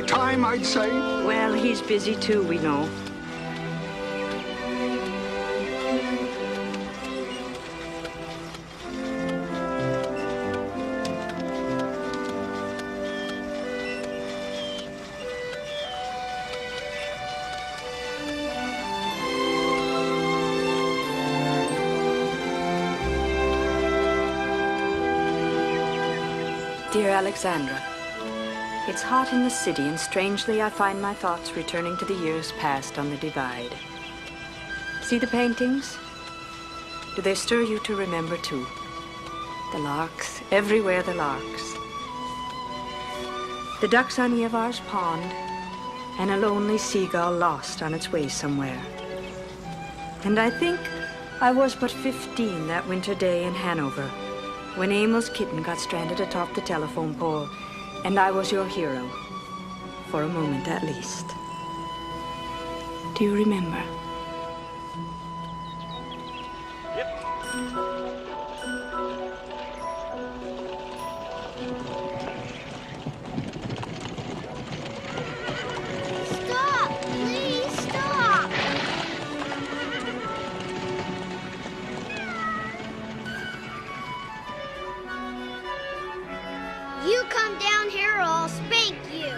time, I'd say. Well, he's busy too, we know. Dear Alexandra, it's hot in the city, and strangely I find my thoughts returning to the years past on the divide. See the paintings? Do they stir you to remember too? The larks, everywhere the larks. The ducks on Evar's pond, and a lonely seagull lost on its way somewhere. And I think I was but 15 that winter day in Hanover, when Emil's kitten got stranded atop the telephone pole, and I was your hero, for a moment at least. Do you remember? Stop! Please stop! You come down here or I'll spank you.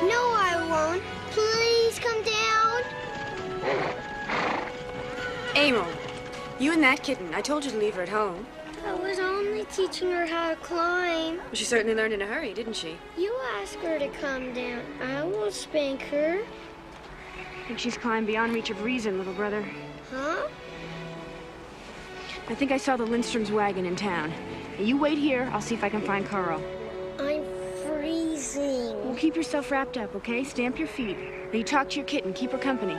No, I won't. Please come down. Emil, you and that kitten, I told you to leave her at home. I was only teaching her how to climb. Well, she certainly learned in a hurry, didn't she? You ask her to come down. I will spank her. I think she's climbed beyond reach of reason, little brother. Huh? I think I saw the Lindstrom's wagon in town. You wait here, I'll see if I can find Carl. I'm freezing. Well, keep yourself wrapped up, okay? Stamp your feet. Now you talk to your kitten, keep her company.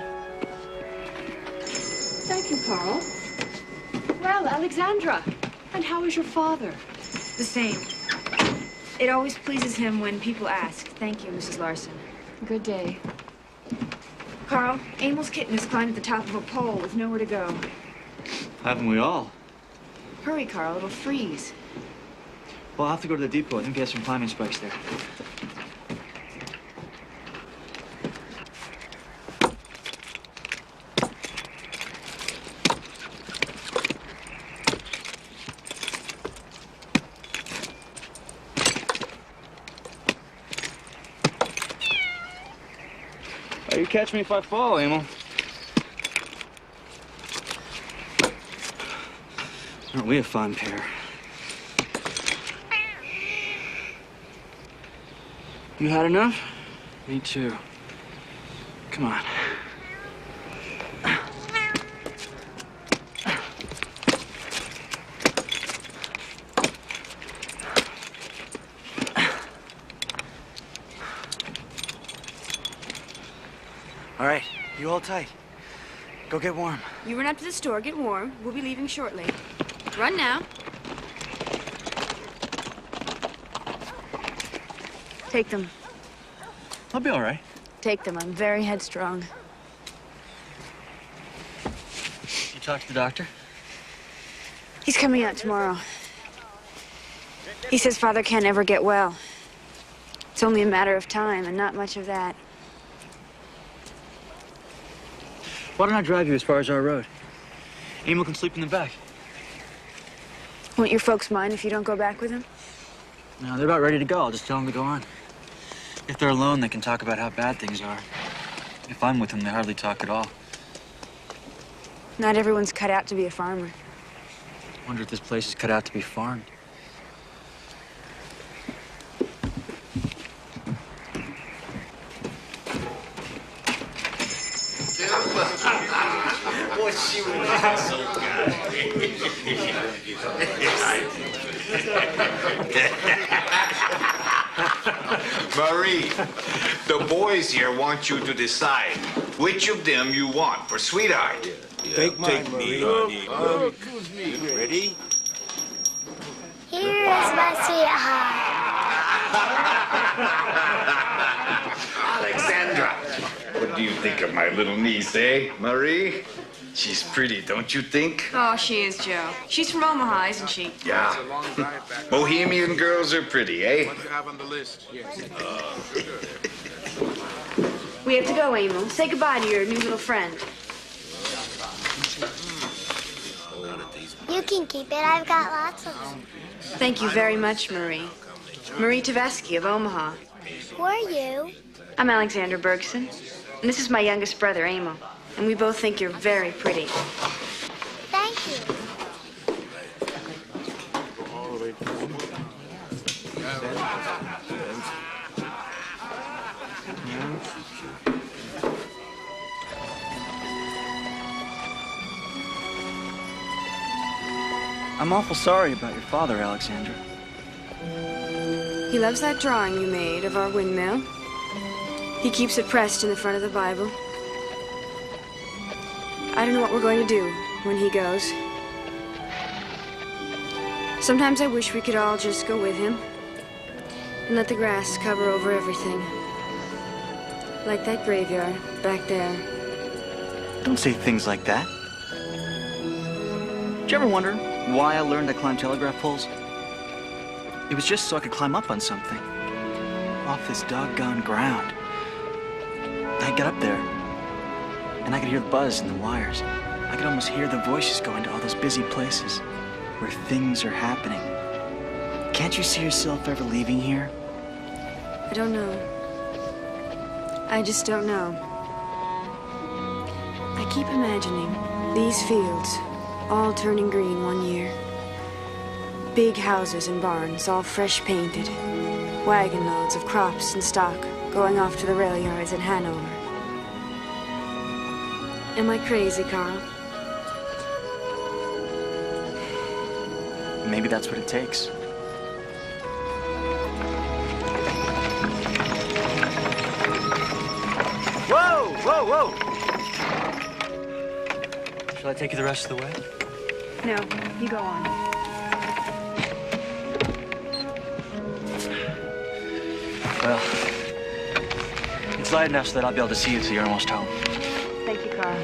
Thank you, Carl. Well, Alexandra, and how is your father? The same. It always pleases him when people ask. Thank you, Mrs. Larson. Good day. Carl, Emil's kitten has climbed to the top of a pole with nowhere to go. Haven't we all? Hurry, Carl, it'll freeze. Well, I'll have to go to the depot. I think they have some climbing spikes there. Oh, you catch me if I fall, Emil. Aren't we a fun pair? You had enough? Me too. Come on. All right, you hold tight. Go get warm. You run up to the store, get warm. We'll be leaving shortly. Run now. Take them. I'll be all right. Take them. I'm very headstrong. You talk to the doctor? He's coming out tomorrow. He says Father can't ever get well. It's only a matter of time, and not much of that. Why don't I drive you as far as our road? Emil can sleep in the back. Won't your folks mind if you don't go back with him? No, they're about ready to go. I'll just tell them to go on. If they're alone, they can talk about how bad things are. If I'm with them, they hardly talk at all. Not everyone's cut out to be a farmer. I wonder if this place is cut out to be farmed. What you want so Marie, the boys here want you to decide which of them you want for sweetheart. Take me, honey. Ready? Here is my sweetheart. Alexandra, what do you think of my little niece, eh, Marie? She's pretty, don't you think? Oh, she is, Joe. She's from Omaha, isn't she? Yeah. Bohemian girls are pretty, eh? What do you have on the list? Yes. We have to go, Emil. Say goodbye to your new little friend. You can keep it. I've got lots of them. Thank you very much, Marie. Marie Tversky of Omaha. Who are you? I'm Alexandra Bergson, and this is my youngest brother, Emil. And we both think you're very pretty. Thank you. I'm awful sorry about your father, Alexandra. He loves that drawing you made of our windmill. He keeps it pressed in the front of the Bible. I don't know what we're going to do when he goes. Sometimes I wish we could all just go with him and let the grass cover over everything. Like that graveyard back there. Don't say things like that. Did you ever wonder why I learned to climb telegraph poles? It was just so I could climb up on something. Off this doggone ground. I'd get up there, and I could hear the buzz in the wires. I could almost hear the voices going to all those busy places where things are happening. Can't you see yourself ever leaving here? I don't know. I just don't know. I keep imagining these fields all turning green one year. Big houses and barns, all fresh painted. Wagon loads of crops and stock going off to the rail yards in Hanover. Am I crazy, Carl? Maybe that's what it takes. Whoa, whoa, whoa! Shall I take you the rest of the way? No, you go on. Well, it's light enough so that I'll be able to see you till you're almost home. Thank you, Carl.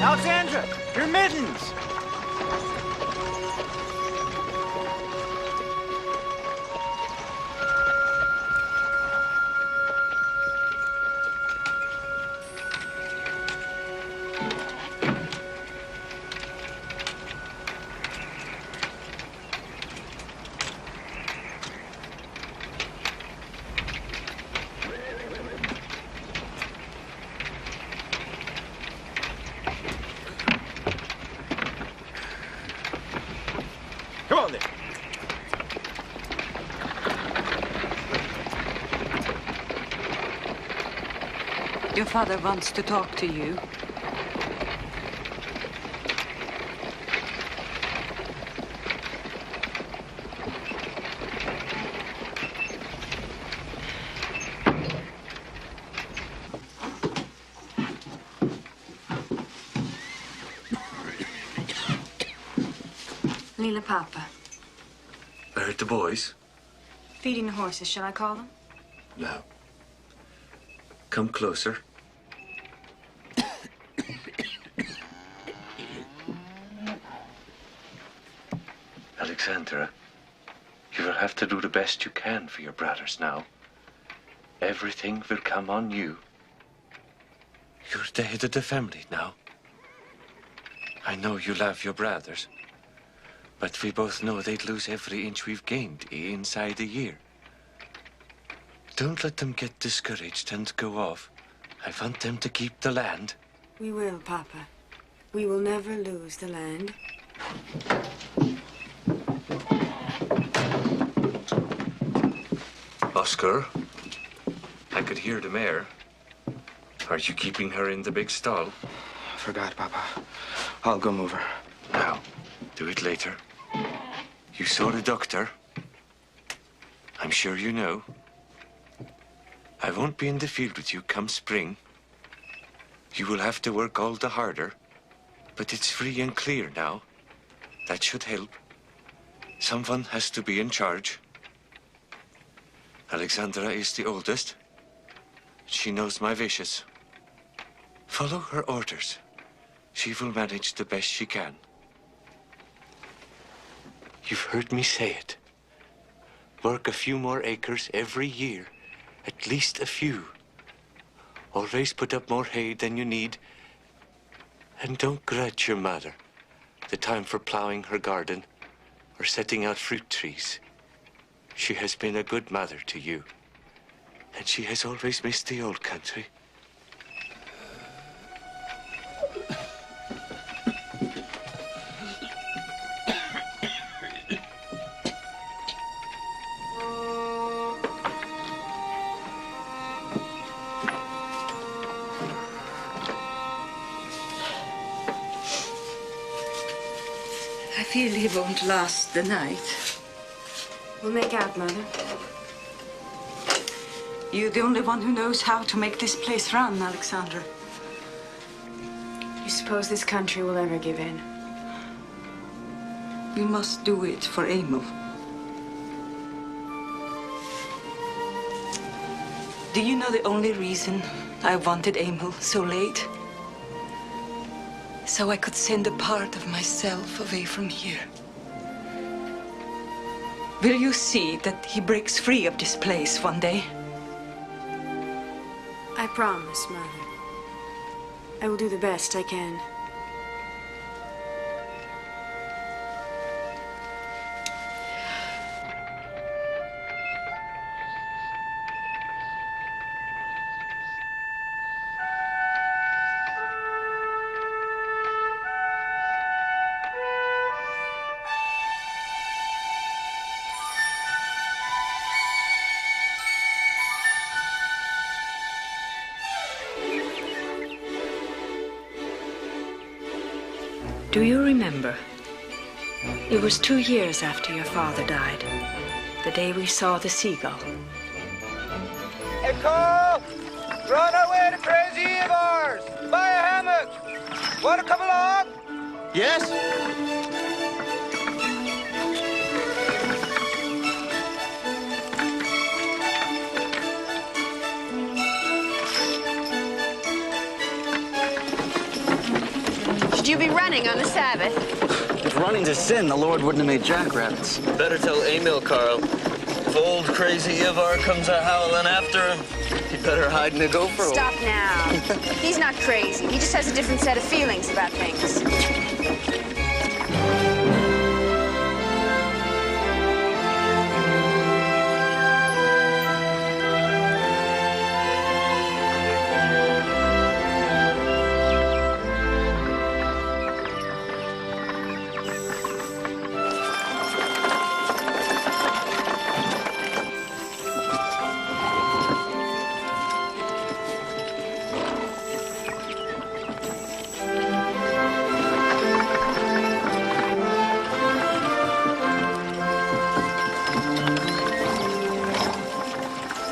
Alexandra, your mittens! Come on then. Your father wants to talk to you. Lila Papa. I heard the boys. Feeding the horses, shall I call them? No. Come closer. Alexandra, you will have to do the best you can for your brothers now. Everything will come on you. You're the head of the family now. I know you love your brothers, but we both know they'd lose every inch we've gained inside a year. Don't let them get discouraged and go off. I want them to keep the land. We will, Papa. We will never lose the land. Oscar, I could hear the mare. Are you keeping her in the big stall? I forgot, Papa. I'll go move her. Now, do it later. You saw the doctor. I'm sure you know. I won't be in the field with you come spring. You will have to work all the harder, but it's free and clear now. That should help. Someone has to be in charge. Alexandra is the oldest. She knows my wishes. Follow her orders. She will manage the best she can. You've heard me say it. Work a few more acres every year. At least a few. Always put up more hay than you need. And don't grudge your mother the time for plowing her garden or setting out fruit trees. She has been a good mother to you. And she has always missed the old country. I feel he won't last the night. We'll make out, Mother. You're the only one who knows how to make this place run, Alexandra. You suppose this country will ever give in? We must do it for Emil. Do you know the only reason I wanted Emil so late? So I could send a part of myself away from here. Will you see that he breaks free of this place one day? I promise, Mother. I will do the best I can. Do you remember? It was 2 years after your father died. The day we saw the seagull. Hey, Carl! We're on our way to Crazy Evar's. Buy a hammock. Want to come along? Yes? Should you be running on the Sabbath? If running's a sin, the Lord wouldn't have made jackrabbits. Better tell Emil, Carl. If old crazy Ivar comes a-howling after him, he'd better hide in a gopher hole. Stop now. He's not crazy. He just has a different set of feelings about things.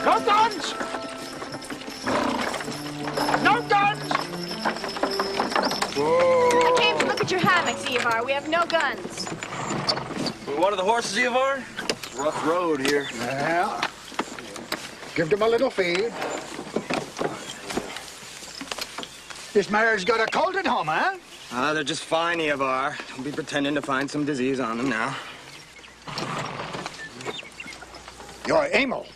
No guns! No guns! I came to look at your hammocks, Ivar. We have no guns. What are the horses, Ivar? Rough road here. Well, give them a little feed. This mare's got a cold at home, huh? They're just fine, Evar. Don't be pretending to find some disease on them now. You're Emil.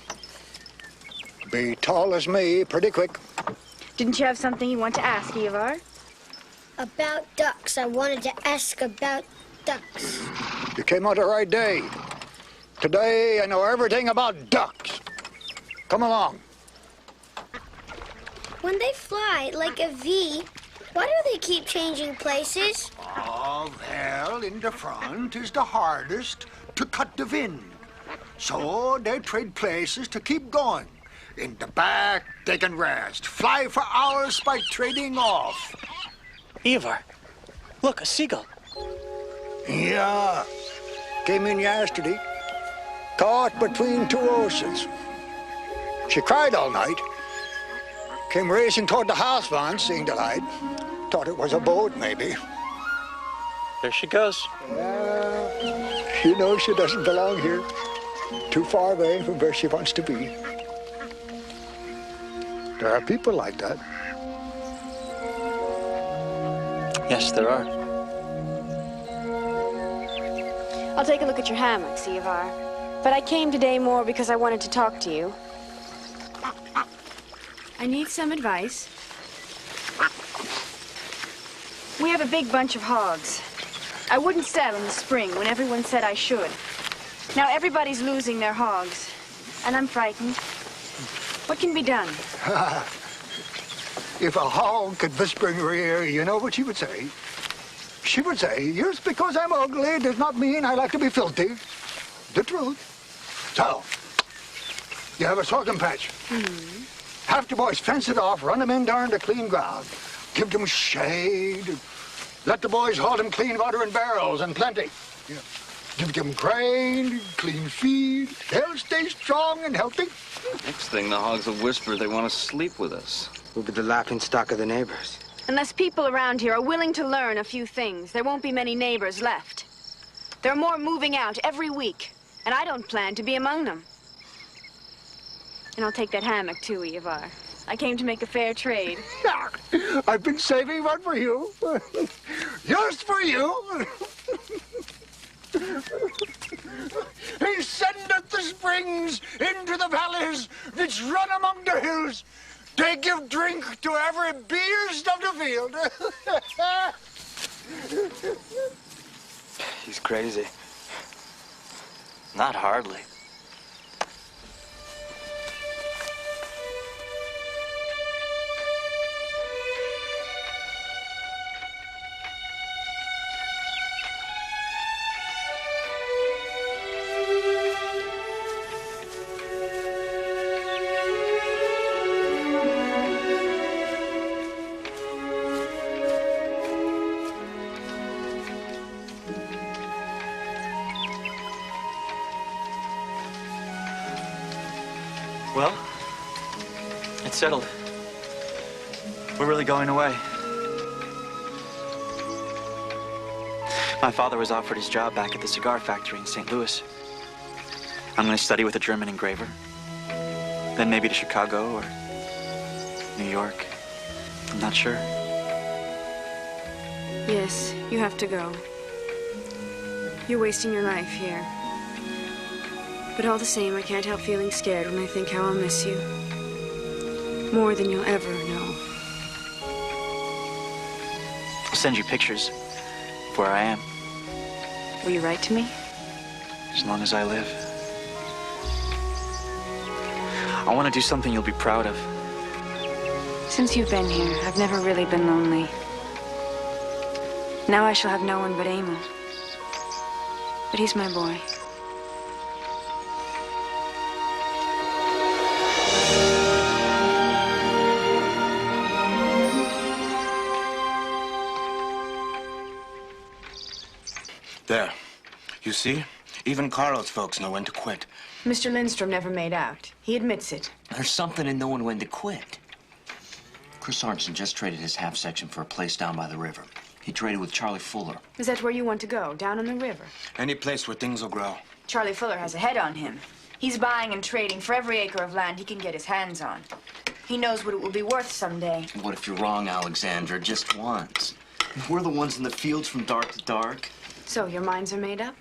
Be tall as me pretty quick. Didn't you have something you want to ask, Ivar? About ducks. I wanted to ask about ducks. You came on the right day. Today, I know everything about ducks. Come along. When they fly like a V, why do they keep changing places? Oh, well, in the front is the hardest to cut the wind. So they trade places to keep going. In the back, they can rest. Fly for hours by trading off. Ivar, look, a seagull. Yeah. Came in yesterday. Caught between two oceans. She cried all night. Came racing toward the house once, seeing the light. Thought it was a boat, maybe. There she goes. She knows she doesn't belong here. Too far away from where she wants to be. There are people like that. Yes, there are. I'll take a look at your hammock, Ivar. But I came today more because I wanted to talk to you. I need some advice. We have a big bunch of hogs. I wouldn't sell in the spring when everyone said I should. Now everybody's losing their hogs, and I'm frightened. What can be done? If a hog could whisper in your ear, you know what she would say? She would say, just because I'm ugly does not mean I like to be filthy. The truth. So, you have a sorghum patch. Mm-hmm. Have the boys fence it off, run them in down to clean ground. Give them shade. Let the boys haul them clean water in barrels and plenty. Yeah. Give them grain, clean feed. They'll stay strong and healthy. Next thing, the hogs will whisper they want to sleep with us. We'll be the laughing stock of the neighbors. Unless people around here are willing to learn a few things, there won't be many neighbors left. There are more moving out every week, and I don't plan to be among them. And I'll take that hammock too, Ivar. I came to make a fair trade. I've been saving one for you. Just for you. He sendeth the springs into the valleys which run among the hills. They give drink to every beast of the field. He's crazy. Not hardly. Well, it's settled. We're really going away. My father was offered his job back at the cigar factory in St. Louis. I'm going to study with a German engraver. Then maybe to Chicago or New York. I'm not sure. Yes, you have to go. You're wasting your life here. But all the same, I can't help feeling scared when I think how I'll miss you. More than you'll ever know. I'll send you pictures of where I am. Will you write to me? As long as I live. I want to do something you'll be proud of. Since you've been here, I've never really been lonely. Now I shall have no one but Emil. But he's my boy. There. You see? Even Carl's folks know when to quit. Mr. Lindstrom never made out. He admits it. There's something in knowing when to quit. Chris Arnson just traded his half section for a place down by the river. He traded with Charlie Fuller. Is that where you want to go, down on the river? Any place where things will grow. Charlie Fuller has a head on him. He's buying and trading for every acre of land he can get his hands on. He knows what it will be worth someday. What if you're wrong, Alexandra, just once? We're the ones in the fields from dark to dark. So your minds are made up?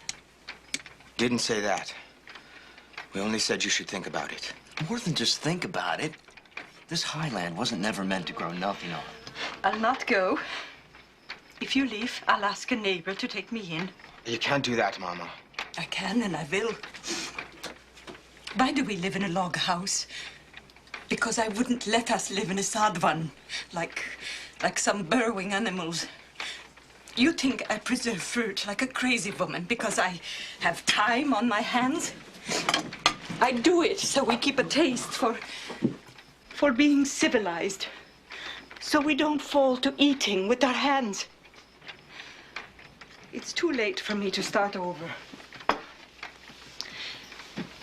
Didn't say that. We only said you should think about it. More than just think about it. This highland wasn't never meant to grow nothing on. I'll not go. If you leave, I'll ask a neighbor to take me in. You can't do that, Mama. I can and I will. Why do we live in a log house? Because I wouldn't let us live in a sod one, like some burrowing animals. You think I preserve fruit like a crazy woman because I have time on my hands? I do it so we keep a taste for being civilized. So we don't fall to eating with our hands. It's too late for me to start over.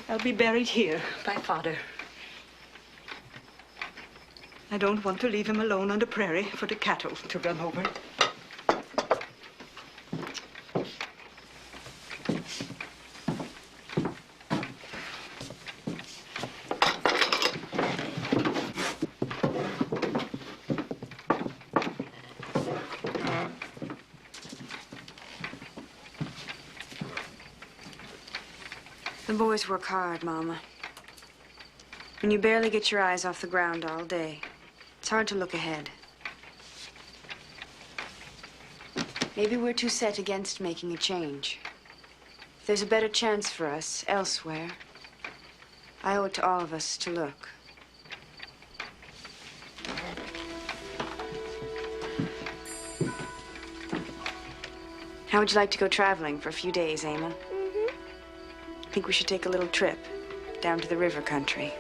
I'll be buried here by Father. I don't want to leave him alone on the prairie for the cattle to run over. boys work hard, Mama. When you barely get your eyes off the ground all day, it's hard to look ahead. Maybe we're too set against making a change. If there's a better chance for us elsewhere, I owe it to all of us to look. How would you like to go traveling for a few days, Emil? I think we should take a little trip down to the river country.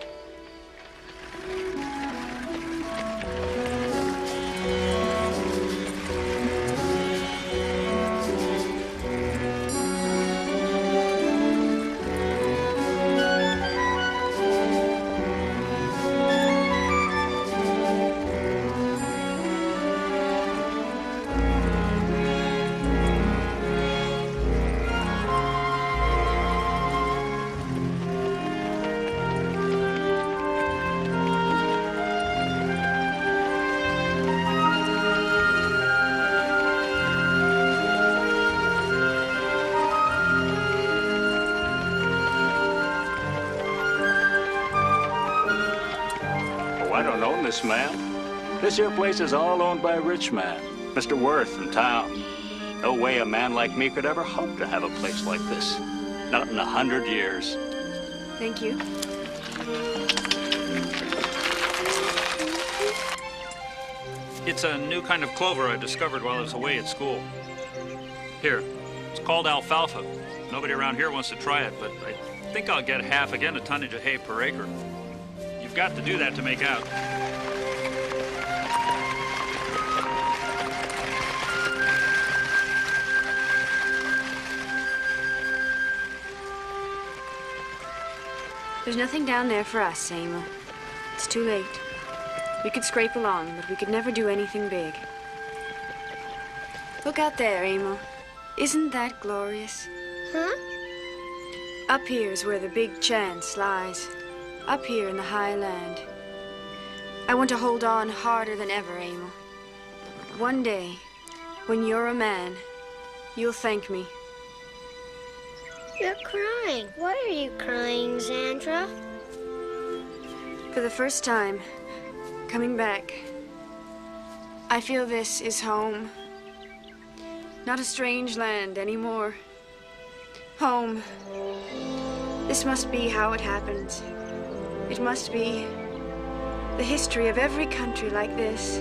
I don't own this, ma'am. This here place is all owned by a rich man, Mr. Worth in town. No way a man like me could ever hope to have a place like this. Not in 100 years. Thank you. It's a new kind of clover I discovered while I was away at school. Here, it's called alfalfa. Nobody around here wants to try it, but I think I'll get half again a tonnage of hay per acre. You've got to do that to make out. There's nothing down there for us, Emil. It's too late. We could scrape along, but we could never do anything big. Look out there, Emil. Isn't that glorious? Huh? Up here is where the big chance lies. Up here in the high land. I want to hold on harder than ever, Emil. One day, when you're a man, you'll thank me. You're crying. Why are you crying, Xandra? For the first time, coming back, I feel this is home. Not a strange land anymore. Home. This must be how it happens. It must be. The history of every country like this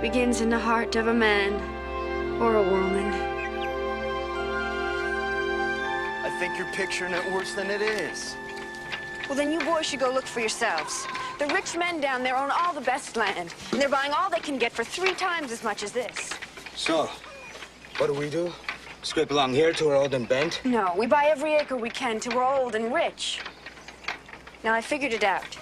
begins in the heart of a man or a woman. I think you're picturing it worse than it is. Well, then you boys should go look for yourselves. The rich men down there own all the best land, and they're buying all they can get for 3 times as much as this. So, what do? Scrape along here till we're old and bent? No, we buy every acre we can till we're old and rich. Now, I figured it out.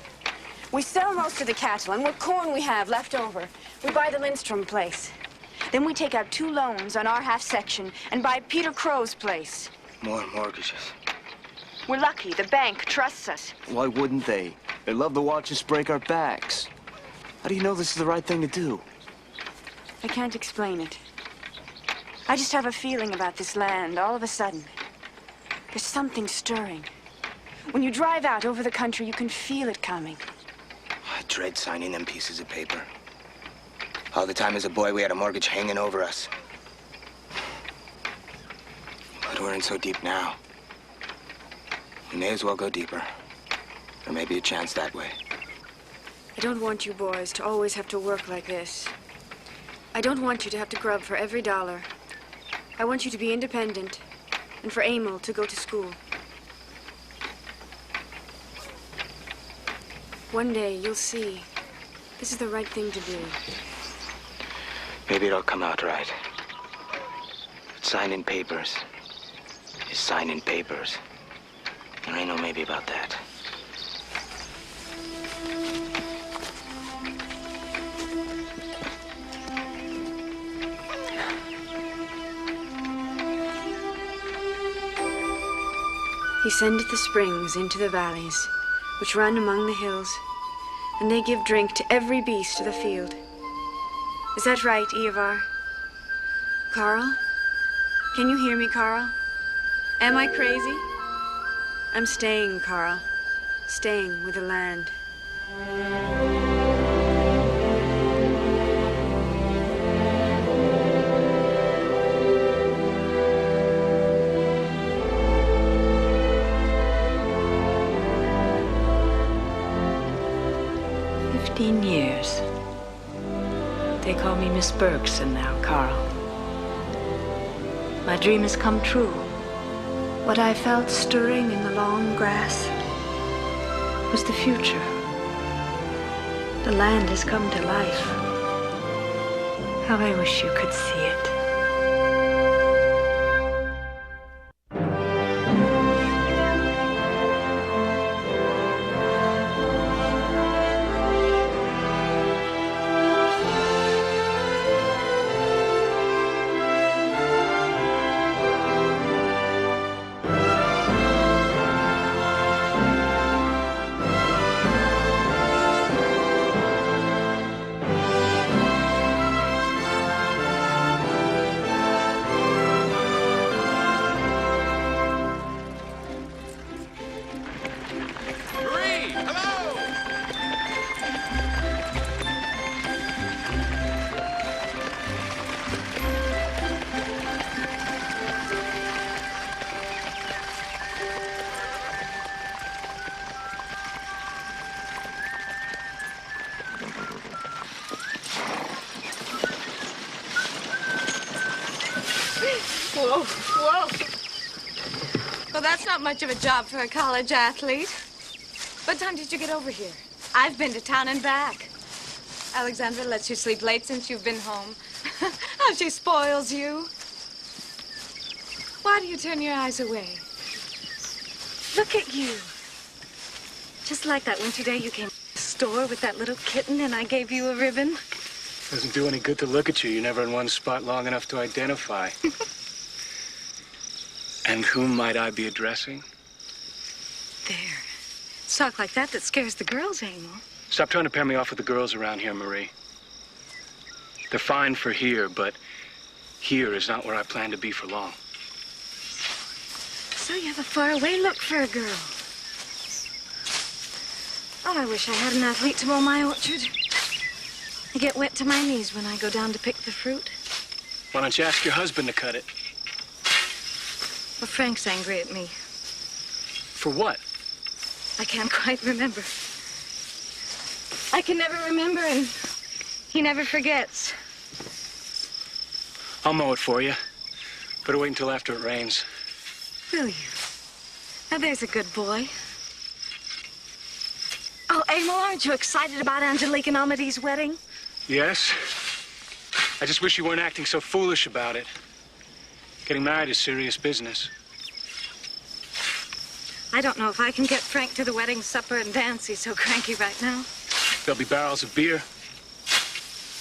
We sell most of the cattle and what corn we have left over. We buy the Lindstrom place. Then we take out 2 loans on our half section and buy Peter Crow's place. More mortgages. We're lucky. The bank trusts us. Why wouldn't they? They love to watch us break our backs. How do you know this is the right thing to do? I can't explain it. I just have a feeling about this land all of a sudden. There's something stirring. When you drive out over the country, you can feel it coming. I dread signing them pieces of paper. All the time as a boy, we had a mortgage hanging over us. But we're in so deep now. We may as well go deeper. There may be a chance that way. I don't want you boys to always have to work like this. I don't want you to have to grub for every dollar. I want you to be independent, and for Emil to go to school. One day, you'll see. This is the right thing to do. Maybe it'll come out right. But signing papers is signing papers. There ain't no maybe about that. He sendeth the springs into the valleys, which run among the hills, and they give drink to every beast of the field. Is that right, Ivar? Carl? Can you hear me, Carl? Am I crazy? I'm staying, Carl. Staying with the land. Years. They call me Miss Bergson now, Carl. My dream has come true. What I felt stirring in the long grass was the future. The land has come to life. How I wish you could see it. Whoa, whoa. Well, that's not much of a job for a college athlete. What time did you get over here? I've been to town and back. Alexandra lets you sleep late since you've been home. How she spoils you. Why do you turn your eyes away? Look at you. Just like that winter day you came to the store with that little kitten and I gave you a ribbon. Doesn't do any good to look at you. You're never in one spot long enough to identify. And whom might I be addressing? There. It's talk like that that scares the girls, Emil. Stop trying to pair me off with the girls around here, Marie. They're fine for here, but here is not where I plan to be for long. So you have a faraway look for a girl. Oh, I wish I had an athlete to mow my orchard. I get wet to my knees when I go down to pick the fruit. Why don't you ask your husband to cut it? Well, Frank's angry at me. For what? I can't quite remember. I can never remember, and he never forgets. I'll mow it for you. Better wait until after it rains. Will you? Now, there's a good boy. Oh, Emil, aren't you excited about Angelique and Amedee's wedding? Yes. I just wish you weren't acting so foolish about it. Getting married is serious business. I don't know if I can get Frank to the wedding supper and dance. He's so cranky right now. There'll be barrels of beer.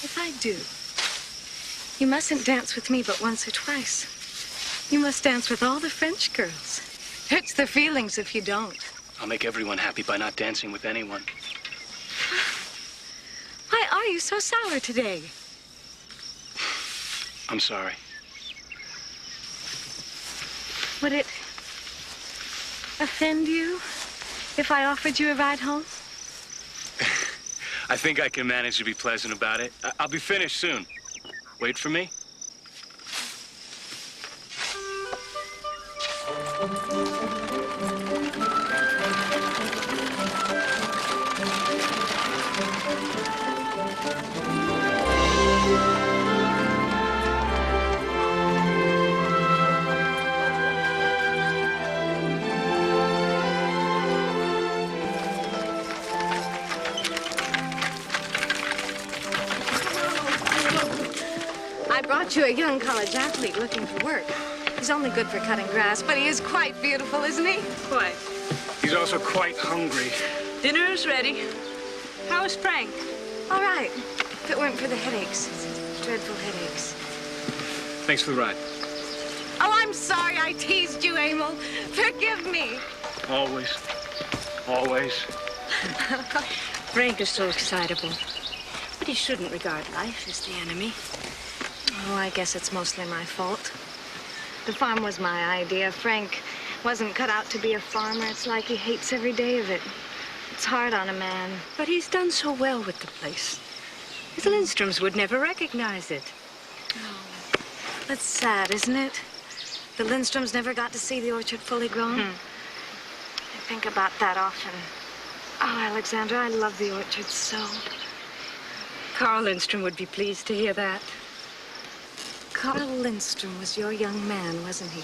If I do, you mustn't dance with me but once or twice. You must dance with all the French girls. Hurts their feelings if you don't. I'll make everyone happy by not dancing with anyone. Why are you so sour today? I'm sorry. Would it offend you if I offered you a ride home? I think I can manage to be pleasant about it. I'll be finished soon. Wait for me. I brought you a young college athlete looking for work. He's only good for cutting grass, but he is quite beautiful, isn't he? Quite. He's also quite hungry. Dinner is ready. How is Frank? All right. If it weren't for the headaches. Dreadful headaches. Thanks for the ride. Oh, I'm sorry I teased you, Emil. Forgive me. Always. Always. Frank is so excitable. But he shouldn't regard life as the enemy. Oh, I guess it's mostly my fault. The farm was my idea. Frank wasn't cut out to be a farmer. It's like he hates every day of it. It's hard on a man. But he's done so well with the place. The Lindstroms would never recognize it. Oh, that's sad, isn't it? The Lindstroms never got to see the orchard fully grown. I think about that often. Oh, Alexandra, I love the orchard so. Carl Lindstrom would be pleased to hear that. Carl Lindstrom was your young man, wasn't he?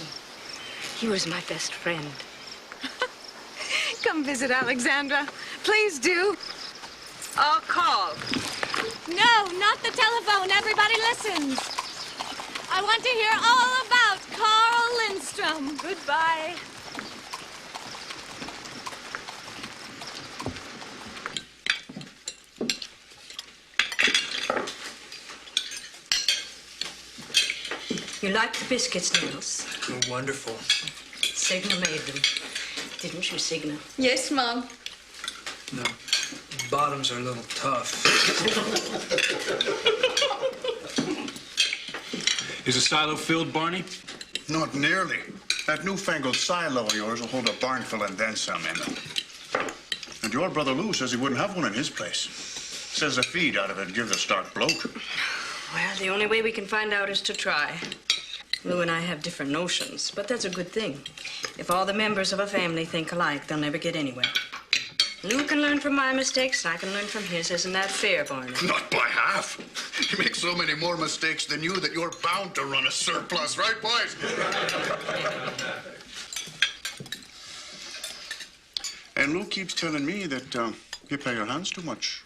He was my best friend. Come visit Alexandra. Please do. I'll call. No, not the telephone. Everybody listens. I want to hear all about Carl Lindstrom. Goodbye. You like the biscuits, Nils? Oh, wonderful. Signa made them. Didn't you, Signa? Yes, Mom. No, bottoms are a little tough. Is the silo filled, Barney? Not nearly. That newfangled silo of yours will hold a barn full and then some, Emma. And your brother Lou says he wouldn't have one in his place. Says the feed out of it gives a stark bloke. Well, the only way we can find out is to try. Lou and I have different notions, but that's a good thing. If all the members of a family think alike, they'll never get anywhere. Lou can learn from my mistakes, and I can learn from his. Isn't that fair, Barney? Not by half. You make so many more mistakes than you that you're bound to run a surplus, right, boys? And Lou keeps telling me that you play your hands too much.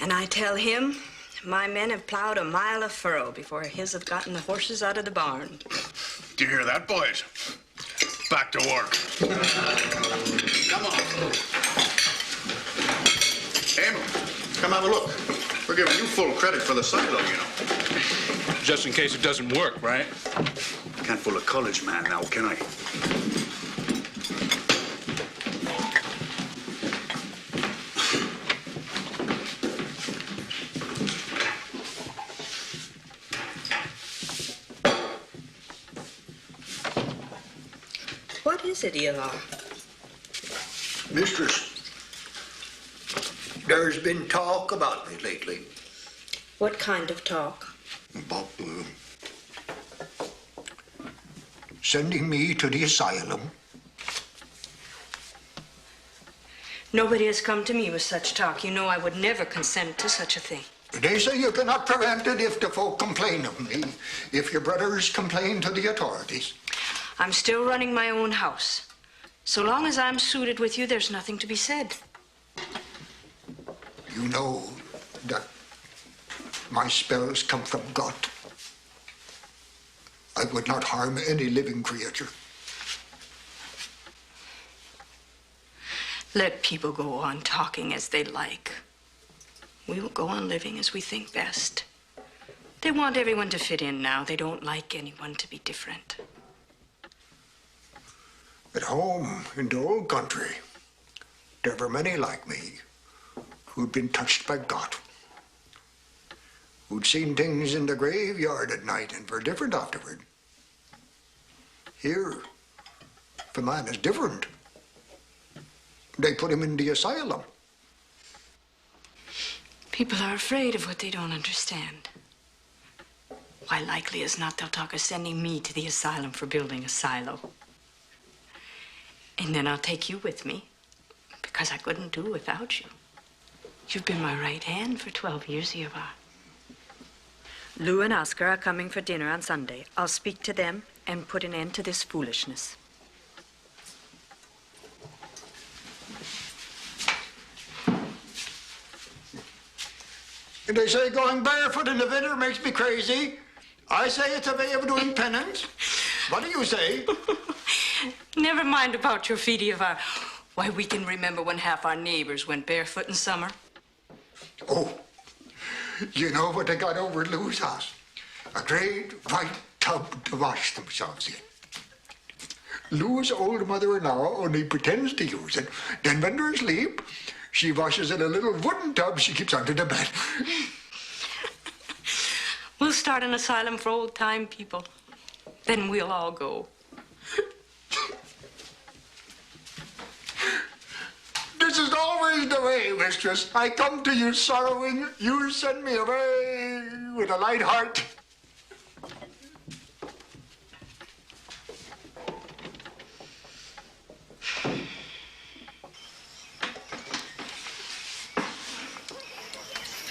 And I tell him my men have plowed a mile of furrow before his have gotten the horses out of the barn. Do you hear that, boys? Back to work. Come on. Emil, come have a look. We're giving you full credit for the silo, you know. Just in case it doesn't work, right? Can't fool a college man now, can I? What is it, Eli? Mistress, there's been talk about me lately. What kind of talk? About sending me to the asylum. Nobody has come to me with such talk. You know I would never consent to such a thing. They say you cannot prevent it if the folk complain of me, if your brothers complain to the authorities. I'm still running my own house. So long as I'm suited with you, there's nothing to be said. You know that my spells come from God. I would not harm any living creature. Let people go on talking as they like. We will go on living as we think best. They want everyone to fit in now. They don't like anyone to be different. At home, in the old country, there were many like me who'd been touched by God, who'd seen things in the graveyard at night and were different afterward. Here, the man is different. They put him in the asylum. People are afraid of what they don't understand. Why, likely as not, they'll talk of sending me to the asylum for building a silo. And then I'll take you with me, because I couldn't do without you. You've been my right hand for 12 years, Eva. Lou and Oscar are coming for dinner on Sunday. I'll speak to them and put an end to this foolishness. And they say going barefoot in the winter makes me crazy. I say it's a way of doing penance. What do you say? Never mind about your feet, Eva. Why, we can remember when half our neighbors went barefoot in summer. Oh, you know what they got over at Lou's house? A great white tub to wash themselves in. Lou's old mother-in-law only pretends to use it. Then when they're asleep, she washes in a little wooden tub she keeps under the bed. We'll start an asylum for old-time people. Then we'll all go. eased away, mistress. I come to you sorrowing. You send me away with a light heart.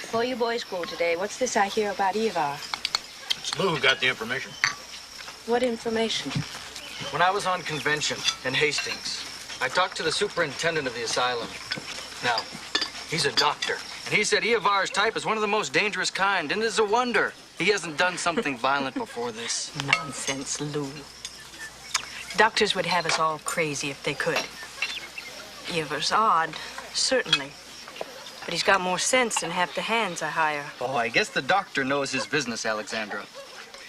Before you boys go today, what's this I hear about Ivar? It's Lou who got the information. What information? When I was on convention in Hastings, I talked to the superintendent of the asylum. Now, he's a doctor, and he said Ivar's type is one of the most dangerous kind, and it's a wonder he hasn't done something violent before this. Nonsense, Lou. Doctors would have us all crazy if they could. Ivar's odd, certainly. But he's got more sense than half the hands I hire. Oh, I guess the doctor knows his business, Alexandra.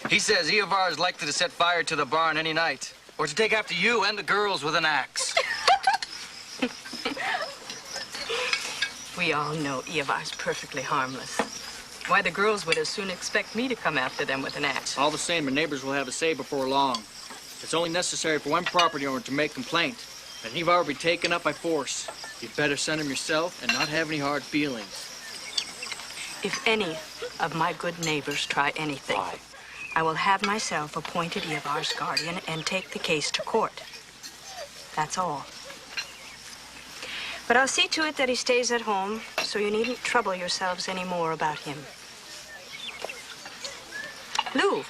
He says Ivar is likely to set fire to the barn any night, or to take after you and the girls with an axe. We all know Ivar's perfectly harmless. Why, the girls would as soon expect me to come after them with an axe. All the same, the neighbors will have a say before long. It's only necessary for one property owner to make complaint, and Ivar will be taken up by force. You'd better send him yourself and not have any hard feelings. If any of my good neighbors try anything, I will have myself appointed Ivar's guardian and take the case to court. That's all. But I'll see to it that he stays at home, so you needn't trouble yourselves any more about him. Lou,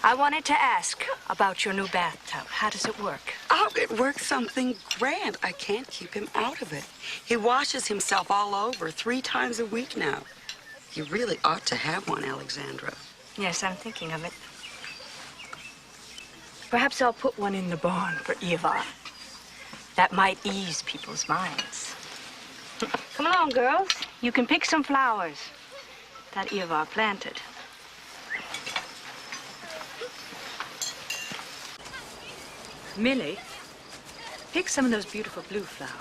I wanted to ask about your new bathtub. How does it work? Oh, it works something grand. I can't keep him out of it. He washes himself all over 3 times a week now. You really ought to have one, Alexandra. Yes, I'm thinking of it. Perhaps I'll put one in the barn for Ivar. That might ease people's minds. Come along, girls. You can pick some flowers that Ivar planted. Millie, pick some of those beautiful blue flowers.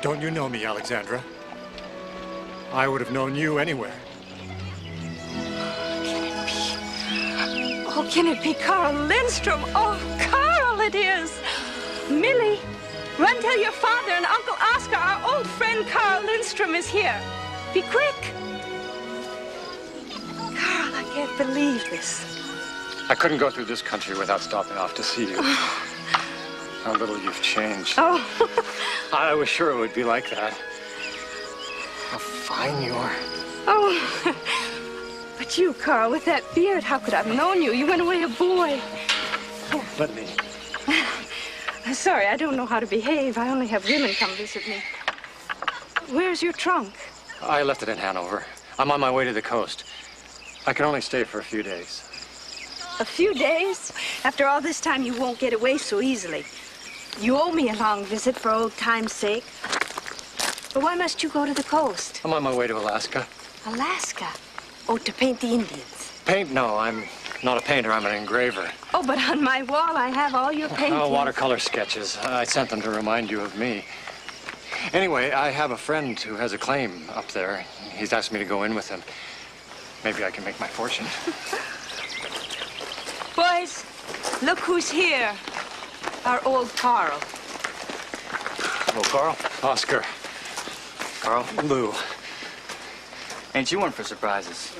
Don't you know me, Alexandra? I would have known you anywhere. Oh, can it be Carl Lindstrom? Oh, Carl, it is. Millie, run tell your father and Uncle Oscar our old friend Carl Lindstrom is here. Be quick. Carl, I can't believe this. I couldn't go through this country without stopping off to see you. How little you've changed. Oh. I was sure it would be like that. How fine you are. Oh. But you, Carl, with that beard, how could I have known you? You went away a boy. Here. Let me. Sorry, I don't know how to behave. I only have women come visit me. Where's your trunk? I left it in Hanover. I'm on my way to the coast. I can only stay for a few days. A few days? After all this time, you won't get away so easily. You owe me a long visit for old time's sake. But why must you go to the coast? I'm on my way to Alaska. Alaska? Oh, to paint the Indians. Paint? No, I'm not a painter. I'm an engraver. Oh, but on my wall, I have all your paintings. Oh, watercolor sketches. I sent them to remind you of me. Anyway, I have a friend who has a claim up there. He's asked me to go in with him. Maybe I can make my fortune. Boys, look who's here. Our old Carl. Hello, Carl. Oscar. Carl? Lou. Ain't you one for surprises?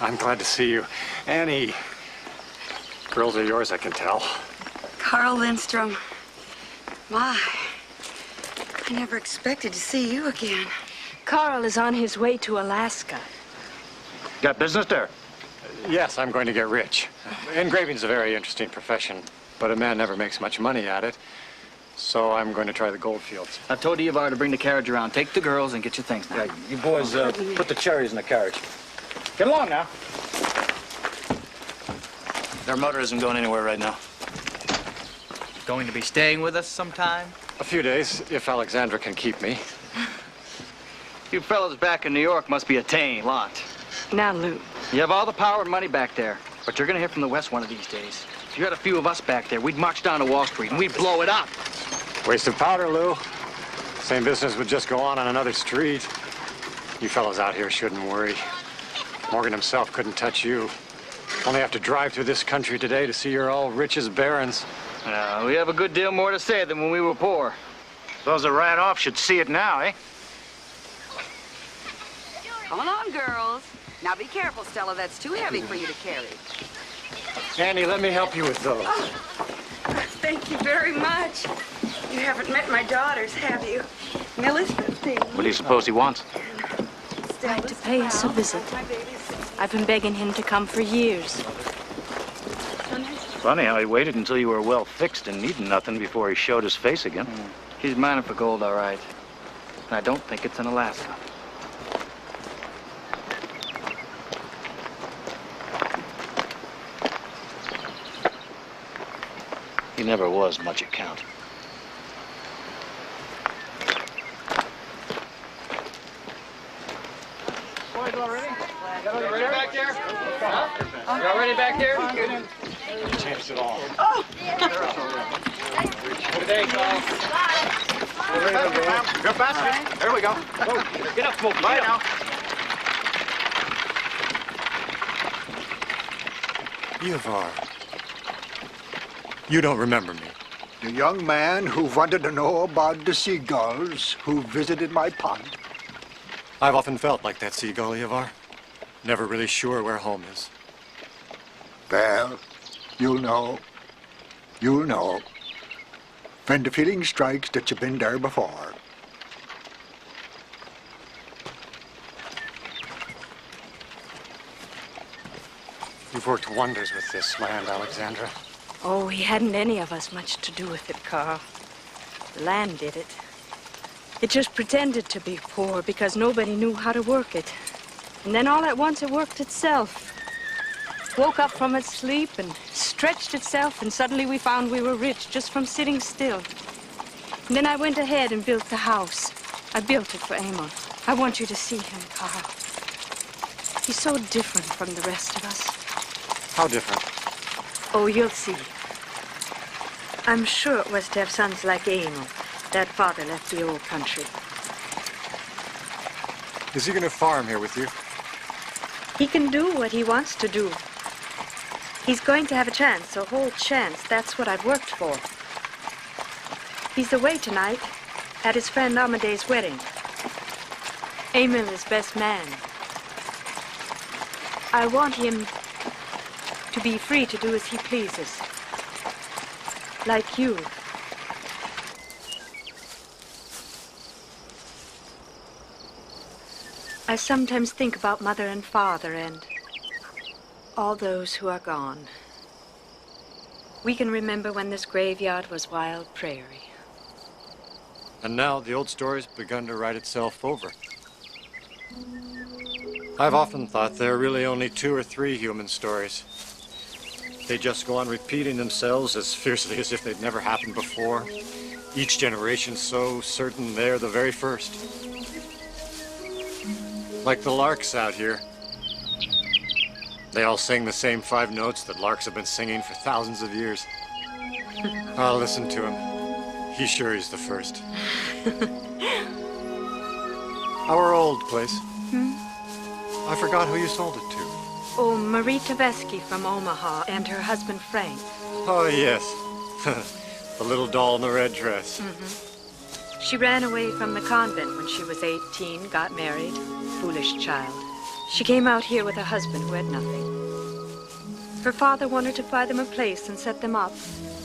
I'm glad to see you. Annie. Girls are yours, I can tell. Carl Lindstrom. My, I never expected to see you again. Carl is on his way to Alaska. Got business there? Yes, I'm going to get rich. Engraving's a very interesting profession, but a man never makes much money at it. So I'm going to try the gold fields. I've told Evar to bring the carriage around. Take the girls and get your things now. Right, you boys put the cherries in the carriage. Get along now. Their motor isn't going anywhere right now. Going to be staying with us sometime? A few days, if Alexandra can keep me. You fellas back in New York must be a tame lot. Now, Lou. You have all the power and money back there, but you're gonna hear from the West one of these days. If you had a few of us back there, we'd march down to Wall Street and we'd blow it up. Waste of powder, Lou. Same business would just go on another street. You fellas out here shouldn't worry. Morgan himself couldn't touch you. Only have to drive through this country today to see you're all rich as barons. We have a good deal more to say than when we were poor. Those that ran off should see it now, eh? Come on, girls. Now be careful, Stella. That's too heavy for you to carry. Annie, let me help you with those. Oh, thank you very much. You haven't met my daughters, have you? Millie's 15. What do you suppose he wants? Like to pay us a visit. I've been begging him to come for years. Funny how he waited until you were well fixed and needing nothing before he showed his face again. He's mining for gold, all right. And I don't think it's in Alaska. He never was much account. Boys, all ready? Y'all ready back there? Huh? Y'all ready back there? Changed it all. Oh! Good day, Carl. Go faster. There we go. Get up, Smokey. Bye now. Evar. You don't remember me. The young man who wanted to know about the seagulls who visited my pond. I've often felt like that seagull, Evar. Never really sure where home is. Well, you'll know. You'll know. When the feeling strikes that you've been there before. You've worked wonders with this land, Alexandra. Oh, he hadn't any of us much to do with it, Carl. The land did it. It just pretended to be poor because nobody knew how to work it. And then all at once it worked itself. Woke up from its sleep and stretched itself, and suddenly we found we were rich just from sitting still. And then I went ahead and built the house. I built it for Amon. I want you to see him, Carl. He's so different from the rest of us. How different? Oh, you'll see. I'm sure it was to have sons like Amon. That father left the old country. Is he going to farm here with you? He can do what he wants to do. He's going to have a chance, a whole chance. That's what I've worked for. He's away tonight at his friend Amadei's wedding. Emil is best man. I want him to be free to do as he pleases. Like you. I sometimes think about Mother and Father and all those who are gone. We can remember when this graveyard was wild prairie. And now the old story's begun to write itself over. I've often thought there are really only 2 or 3 human stories. They just go on repeating themselves as fiercely as if they'd never happened before. Each generation so certain they're the very first. Like the larks out here. They all sing the same 5 notes that larks have been singing for thousands of years. I'll listen to him. He sure is the first. Our old place. I forgot who you sold it to. Oh, Marie Tavesky from Omaha and her husband Frank. Oh, yes. The little doll in the red dress. She ran away from the convent when she was 18, got married. Foolish child. She came out here with her husband who had nothing. Her father wanted to buy them a place and set them up.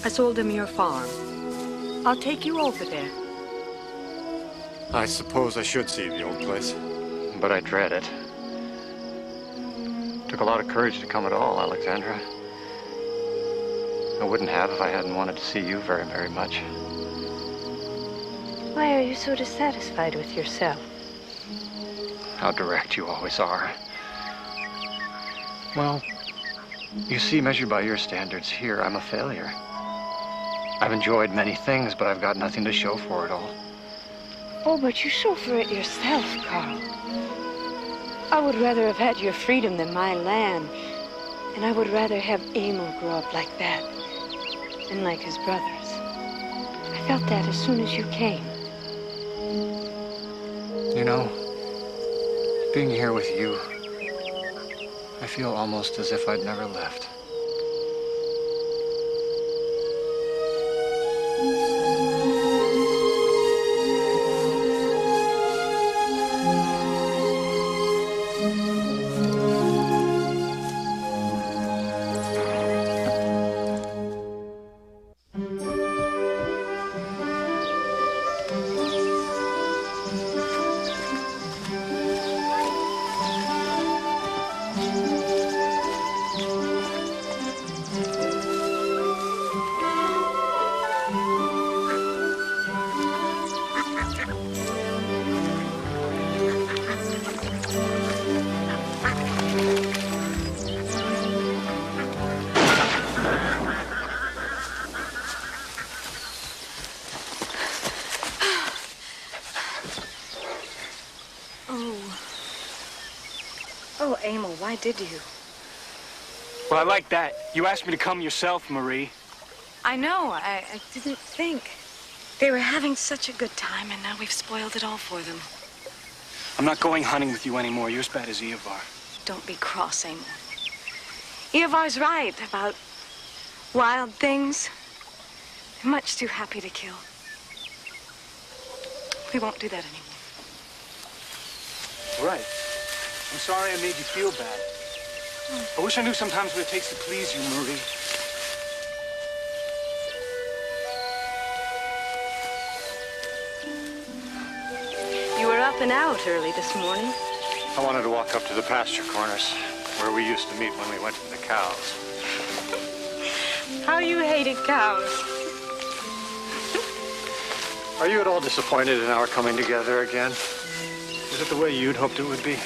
I sold them your farm. I'll take you over there. I suppose I should see the old place. But I dread it. Took a lot of courage to come at all, Alexandra. I wouldn't have if I hadn't wanted to see you very, very much. Why are you so dissatisfied with yourself? How direct you always are. Well, you see, measured by your standards here, I'm a failure. I've enjoyed many things, but I've got nothing to show for it all. Oh, but you show for it yourself, Carl. I would rather have had your freedom than my land. And I would rather have Emil grow up like that than like his brothers. I felt that as soon as you came. You know, being here with you, I feel almost as if I'd never left. Oh, Emil, why did you? Well, I like that. You asked me to come yourself, Marie. I know. I didn't think. They were having such a good time, and now we've spoiled it all for them. I'm not going hunting with you anymore. You're as bad as Eovar. Don't be cross, Emil. Eovar's right about wild things. They're much too happy to kill. We won't do that anymore. Right. I'm sorry I made you feel bad. I wish I knew sometimes what it takes to please you, Marie. You were up and out early this morning. I wanted to walk up to the pasture corners, where we used to meet when we went to the cows. How you hated cows. Are you at all disappointed in our coming together again? Is it the way you'd hoped it would be?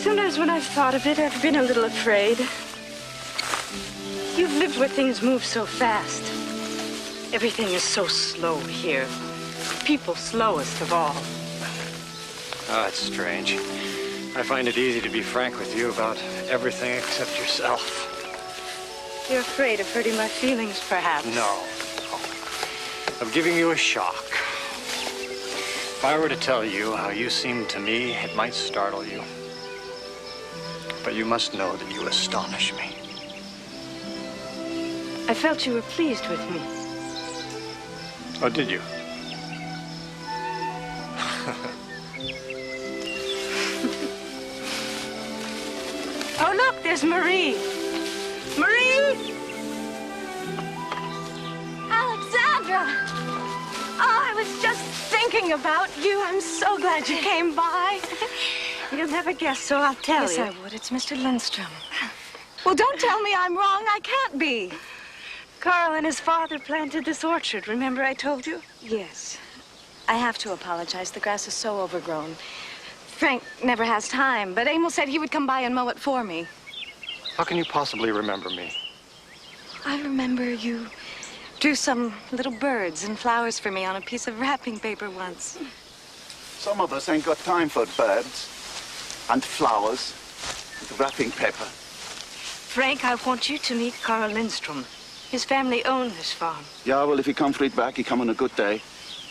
Sometimes when I've thought of it, I've been a little afraid. You've lived where things move so fast. Everything is so slow here. People slowest of all. Oh, that's strange. I find it easy to be frank with you about everything except yourself. You're afraid of hurting my feelings, perhaps? No. Of giving you a shock. If I were to tell you how you seem to me, it might startle you. But you must know that you astonish me. I felt you were pleased with me. Oh, did you? Oh, look, there's Marie. Marie! Alexandra! Oh, I was just thinking about you. I'm so glad you came by. You'll never guess, so I'll tell you. Yes, I would. It's Mr. Lindstrom. Well, don't tell me I'm wrong. I can't be. Carl and his father planted this orchard. Remember I told you? Yes. I have to apologize. The grass is so overgrown. Frank never has time, but Emil said he would come by and mow it for me. How can you possibly remember me? I remember you drew some little birds and flowers for me on a piece of wrapping paper once. Some of us ain't got time for birds and flowers and wrapping paper. Frank, I want you to meet Carl Lindstrom. His family own this farm. Yeah, well, if he comes right back, he come on a good day.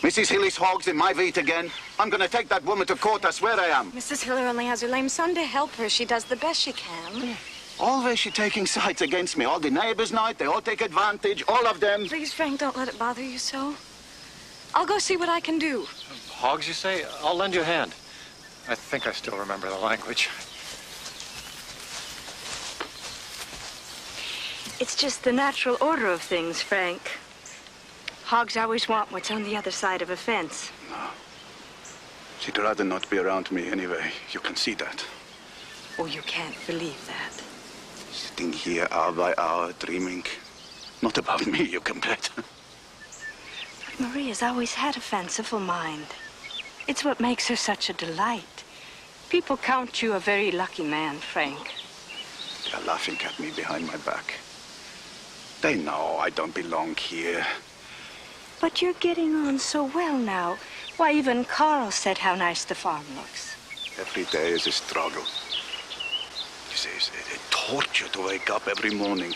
Mrs. Hilly's hogs in my wheat again. I'm gonna take that woman to court, I swear I am. Mrs. Hiller only has her lame son to help her. She does the best she can. Always she taking sides against me. All the neighbors know it. They all take advantage, all of them. Please, Frank, don't let it bother you so. I'll go see what I can do. Hogs, you say? I'll lend you a hand. I think I still remember the language. It's just the natural order of things, Frank. Hogs always want what's on the other side of a fence. No. She'd rather not be around me anyway. You can see that. Oh, you can't believe that. Sitting here hour by hour, dreaming. Not about me, you can bet. Marie has always had a fanciful mind. It's what makes her such a delight. People count you a very lucky man, Frank. They're laughing at me behind my back. They know I don't belong here. But you're getting on so well now. Why, even Carl said how nice the farm looks. Every day is a struggle. It's a torture to wake up every morning.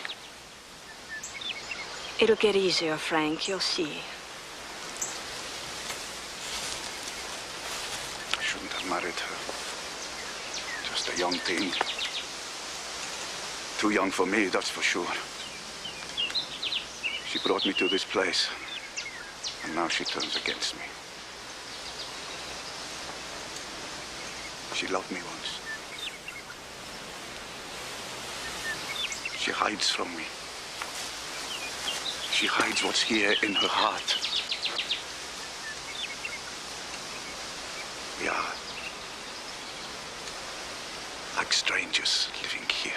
It'll get easier, Frank. You'll see. I shouldn't have married her. Just a young thing. Too young for me, that's for sure. She brought me to this place, and now she turns against me. She loved me once. She hides from me. She hides what's here in her heart. We are like strangers living here.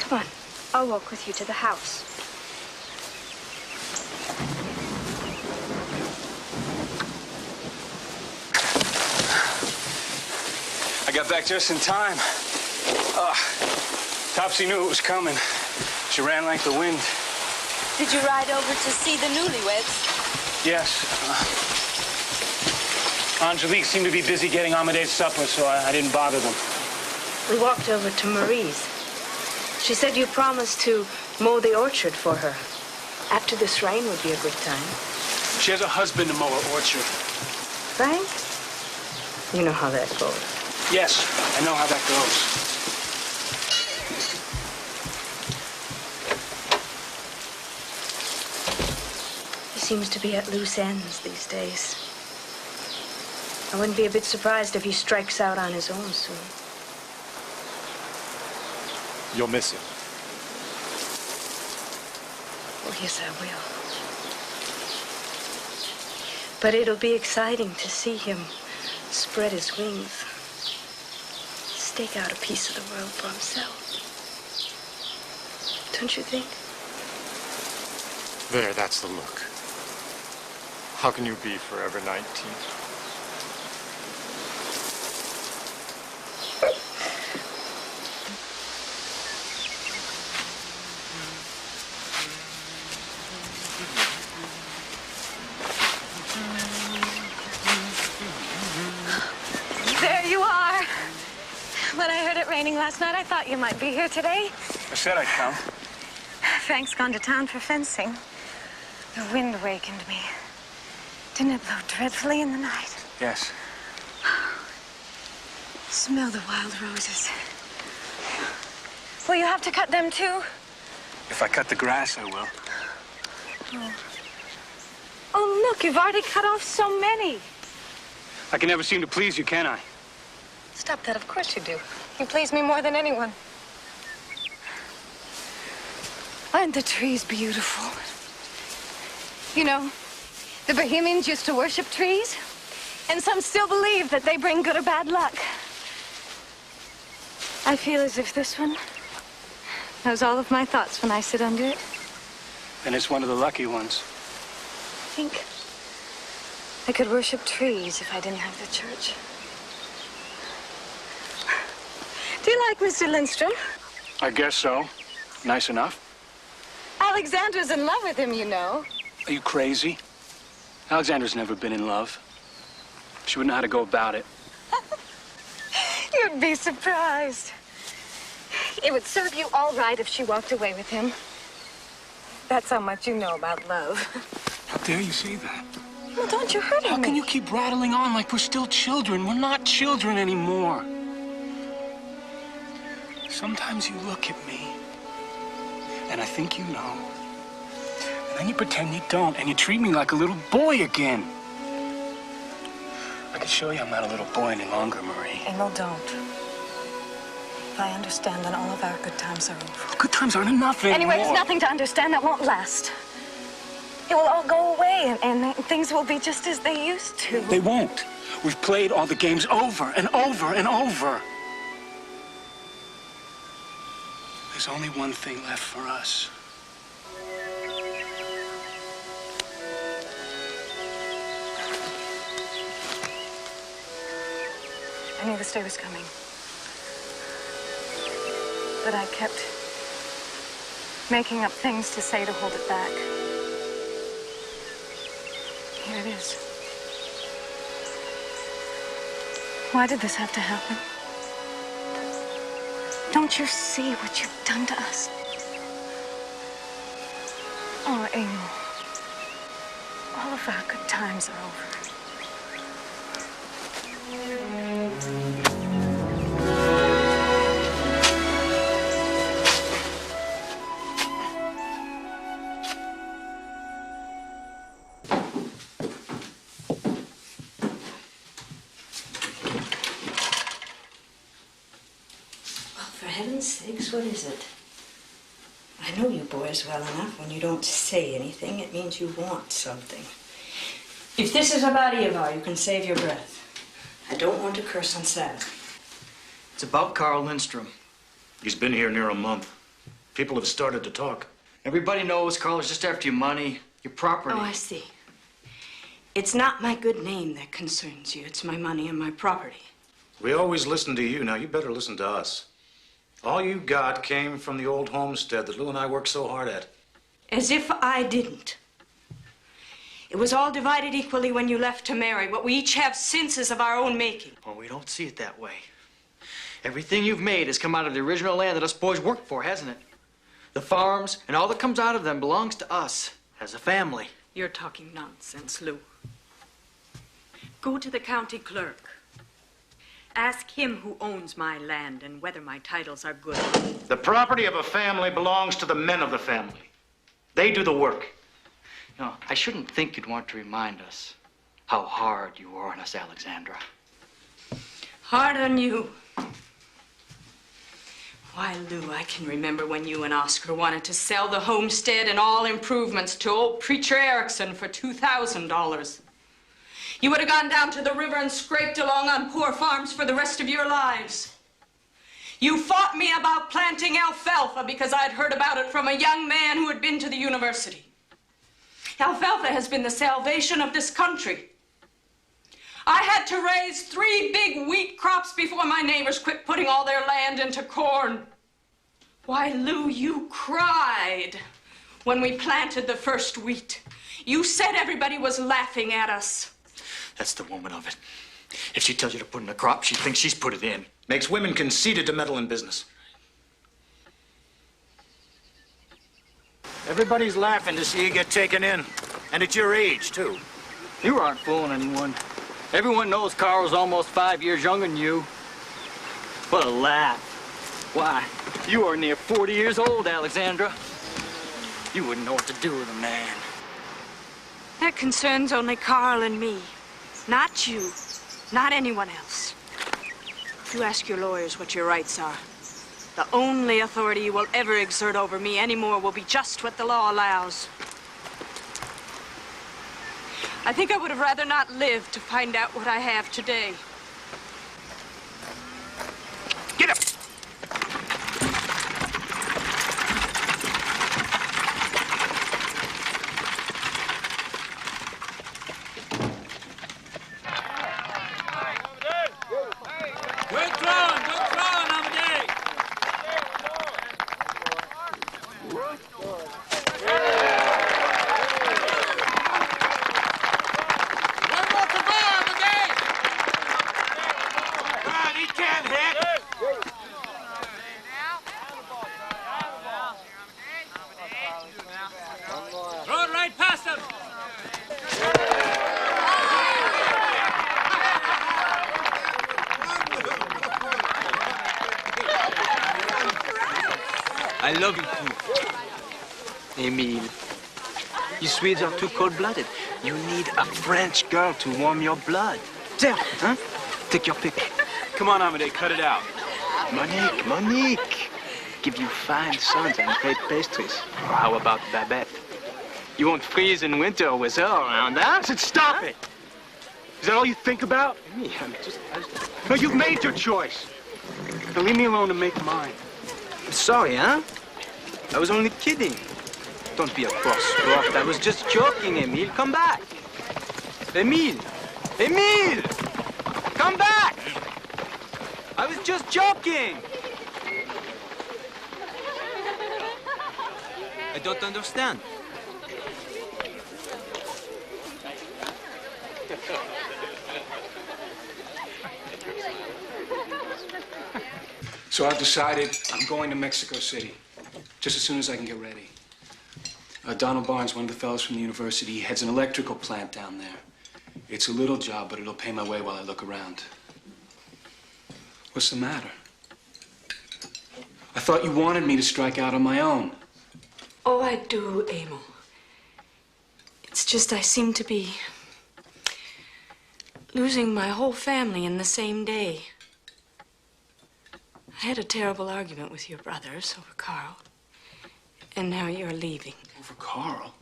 Come on, I'll walk with you to the house. I got back just in time. Topsy knew it was coming. She ran like the wind. Did you ride over to see the newlyweds? Yes. Angelique seemed to be busy getting Amadeus supper, so I didn't bother them. We walked over to Marie's. She said you promised to mow the orchard for her. After this rain would be a good time. She has a husband to mow her orchard. Frank? You know how that goes. Yes, I know how that goes. He seems to be at loose ends these days. I wouldn't be a bit surprised if he strikes out on his own soon. You'll miss him. Oh, yes, I will. But it'll be exciting to see him spread his wings. Stake out a piece of the world for himself. Don't you think? There, that's the look. How can you be forever 19? There you are. When I heard it raining last night, I thought you might be here today. I said I'd come. Frank's gone to town for fencing. The wind wakened me. Didn't it blow dreadfully in the night? Yes. Smell the wild roses. Will you have to cut them too? If I cut the grass, I will. Oh, look, you've already cut off so many. I can never seem to please you, can I? Stop that, of course you do. You please me more than anyone. Aren't the trees beautiful? You know, the Bohemians used to worship trees, and some still believe that they bring good or bad luck. I feel as if this one knows all of my thoughts when I sit under it. Then it's one of the lucky ones. I think I could worship trees if I didn't have the church. Do you like Mr. Lindstrom? I guess so. Nice enough. Alexandra's in love with him, you know. Are you crazy? Alexandra's never been in love. She wouldn't know how to go about it. You'd be surprised. It would serve you all right if she walked away with him. That's how much you know about love. How dare you say that? Well, don't you hurt me. How can you keep rattling on like we're still children? We're not children anymore. Sometimes you look at me, and I think you know. And then you pretend you don't, and you treat me like a little boy again. I can show you I'm not a little boy any longer, Marie. Emil, don't. If I understand, then all of our good times are over. Good times aren't enough anymore. Anyway, there's nothing to understand that won't last. It will all go away, and things will be just as they used to. They won't. We've played all the games over and over and over. There's There's only one thing left for us. I knew this day was coming. But I kept making up things to say to hold it back. Here it is. Why did this have to happen? Don't you see what you've done to us? Oh, Emil. All of our good times are over. For heaven's sakes, what is it? I know you boys well enough. When you don't say anything, it means you want something. If this is about Ivar, you can save your breath. I don't want to curse on Sabbath. It's about Carl Lindstrom. He's been here near a month. People have started to talk. Everybody knows Carl is just after your money, your property. Oh, I see. It's not my good name that concerns you. It's my money and my property. We always listen to you. Now, you better listen to us. All you got came from the old homestead that Lou and I worked so hard at. As if I didn't. It was all divided equally when you left to marry. What we each have since is of our own making. Well, we don't see it that way. Everything you've made has come out of the original land that us boys worked for, hasn't it? The farms and all that comes out of them belongs to us as a family. You're talking nonsense, Lou. Go to the county clerk. Ask him who owns my land and whether my titles are good. The property of a family belongs to the men of the family. They do the work. You know, I shouldn't think you'd want to remind us how hard you were on us, Alexandra. Hard on you. Why, Lou, I can remember when you and Oscar wanted to sell the homestead and all improvements to old Preacher Erickson for $2,000. You would have gone down to the river and scraped along on poor farms for the rest of your lives. You fought me about planting alfalfa because I'd heard about it from a young man who had been to the university. Alfalfa has been the salvation of this country. I had to raise 3 big wheat crops before my neighbors quit putting all their land into corn. Why, Lou, you cried when we planted the first wheat. You said everybody was laughing at us. That's the woman of it. If she tells you to put in a crop, she thinks she's put it in. Makes women conceited to meddle in business. Everybody's laughing to see you get taken in. And at your age, too. You aren't fooling anyone. Everyone knows Carl's almost 5 years younger than you. What a laugh. Why, you are near 40 years old, Alexandra. You wouldn't know what to do with a man. That concerns only Carl and me. Not you. Not anyone else. You ask your lawyers what your rights are. The only authority you will ever exert over me anymore will be just what the law allows. I think I would have rather not lived to find out what I have today. Get up! I love you too. Emile. You Swedes are too cold-blooded. You need a French girl to warm your blood. There, huh? Take your pick. Come on, Amadei, cut it out. Monique. Give you fine sons and great pastries. Or how about Babette? You won't freeze in winter with her around, huh? I said stop it! Is that all you think about? No, you've made your choice. Now leave me alone to make mine. Sorry, huh? I was only kidding. Don't be a cross sport. I was just joking, Emile. Come back. Emile! Emile! Come back! I was just joking. I don't understand. So I've decided I'm going to Mexico City, just as soon as I can get ready. Donald Barnes, one of the fellows from the university, he heads an electrical plant down there. It's a little job, but it'll pay my way while I look around. What's the matter? I thought you wanted me to strike out on my own. Oh, I do, Emil. It's just I seem to be losing my whole family in the same day. I had a terrible argument with your brothers over Carl. And now you're leaving. Over Carl?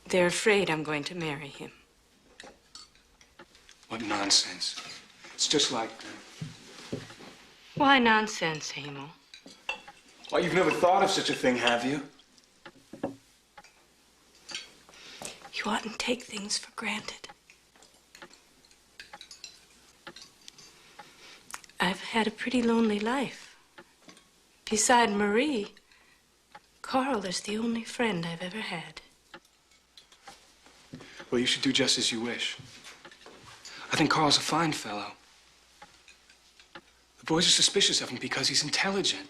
They're afraid I'm going to marry him. What nonsense. It's just like... Why nonsense, Emil? Well, you've never thought of such a thing, have you? You oughtn't take things for granted. I've had a pretty lonely life. Beside Marie, Carl is the only friend I've ever had. Well, you should do just as you wish. I think Carl's a fine fellow. The boys are suspicious of him because he's intelligent.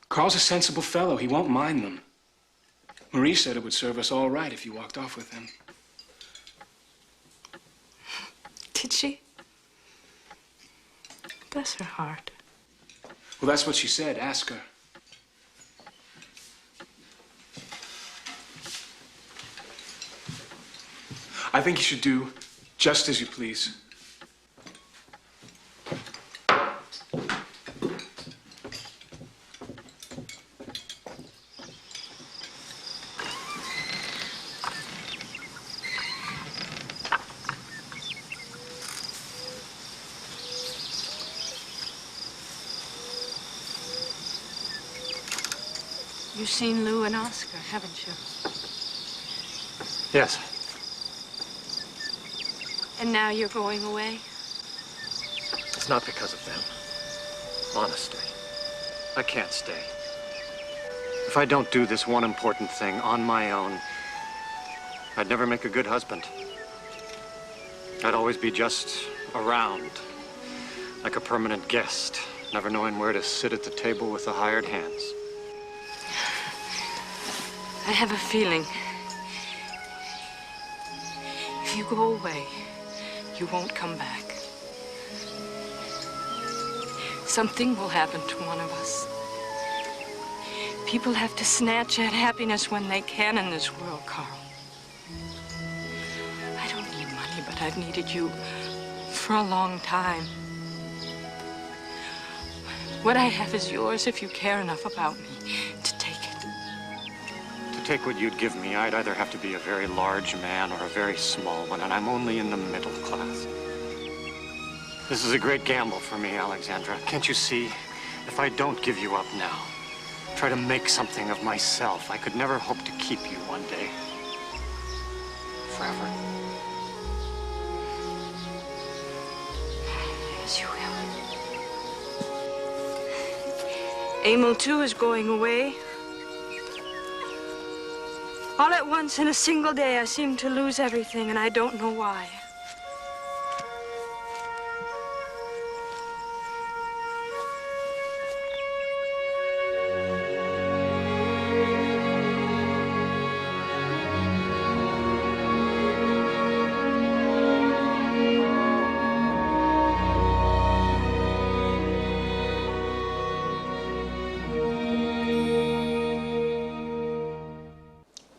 Carl's a sensible fellow. He won't mind them. Marie said it would serve us all right if you walked off with him. Did she? Bless her heart. Well, that's what she said. Ask her. I think you should do just as you please. You've seen Lou and Oscar, haven't you? Yes. And now you're going away? It's not because of them. Honestly, I can't stay. If I don't do this one important thing on my own, I'd never make a good husband. I'd always be just around, like a permanent guest, never knowing where to sit at the table with the hired hands. I have a feeling if you go away, you won't come back. Something will happen to one of us. People have to snatch at happiness when they can in this world, Carl. I don't need money, but I've needed you for a long time. What I have is yours if you care enough about me to take it. To take what you'd give me, I'd either have to be a very large man or a very small one, and I'm only in the middle class. This is a great gamble for me, Alexandra. Can't you see? If I don't give you up now, try to make something of myself, I could never hope to keep you one day. Forever. Yes, you will. Emil, too, is going away. All at once, in a single day, I seem to lose everything, and I don't know why.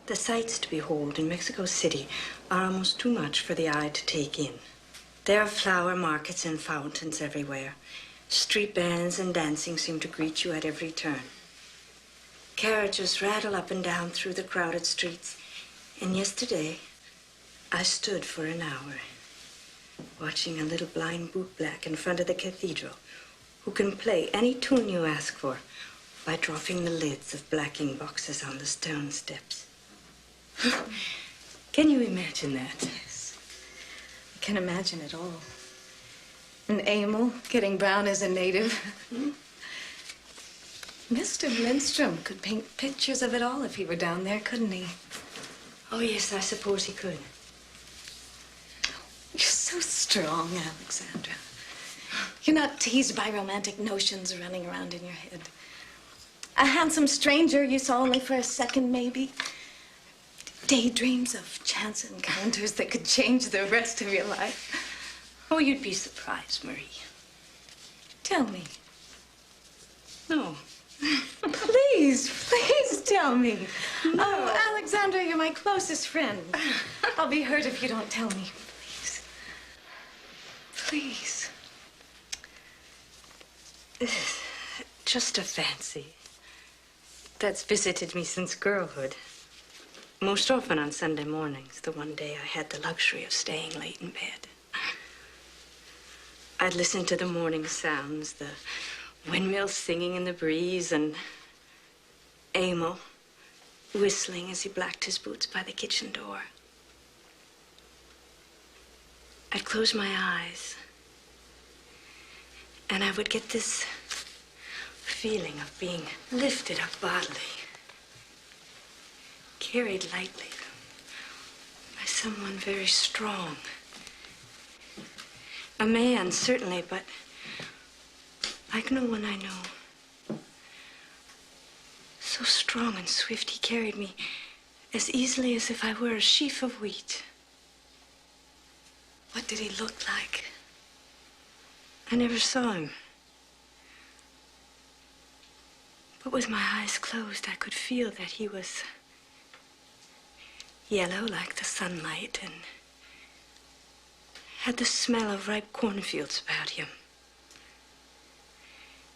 The sights to behold in Mexico City are almost too much for the eye to take in. There are flower markets and fountains everywhere. Street bands and dancing seem to greet you at every turn. Carriages rattle up and down through the crowded streets. And yesterday, I stood for an hour, watching a little blind bootblack in front of the cathedral, who can play any tune you ask for by dropping the lids of blacking boxes on the stone steps. Can you imagine that? Yes. I can imagine it all. And Emil getting brown as a native. Mr. Lindstrom could paint pictures of it all if he were down there, couldn't he? Oh, yes, I suppose he could. You're so strong, Alexandra. You're not teased by romantic notions running around in your head. A handsome stranger you saw only for a second, maybe. Daydreams of chance encounters that could change the rest of your life. Oh, you'd be surprised, Marie. Tell me. No. Please, please tell me. No. Oh, Alexandra, you're my closest friend. I'll be hurt if you don't tell me. Please. Please. Just a fancy that's visited me since girlhood. Most often on Sunday mornings, the one day I had the luxury of staying late in bed. I'd listen to the morning sounds, the windmills singing in the breeze, and Emil whistling as he blacked his boots by the kitchen door. I'd close my eyes, and I would get this feeling of being lifted up bodily, carried lightly by someone very strong. A man, certainly, but like no one I know. So strong and swift, he carried me as easily as if I were a sheaf of wheat. What did he look like? I never saw him. But with my eyes closed, I could feel that he was yellow like the sunlight and had the smell of ripe cornfields about him.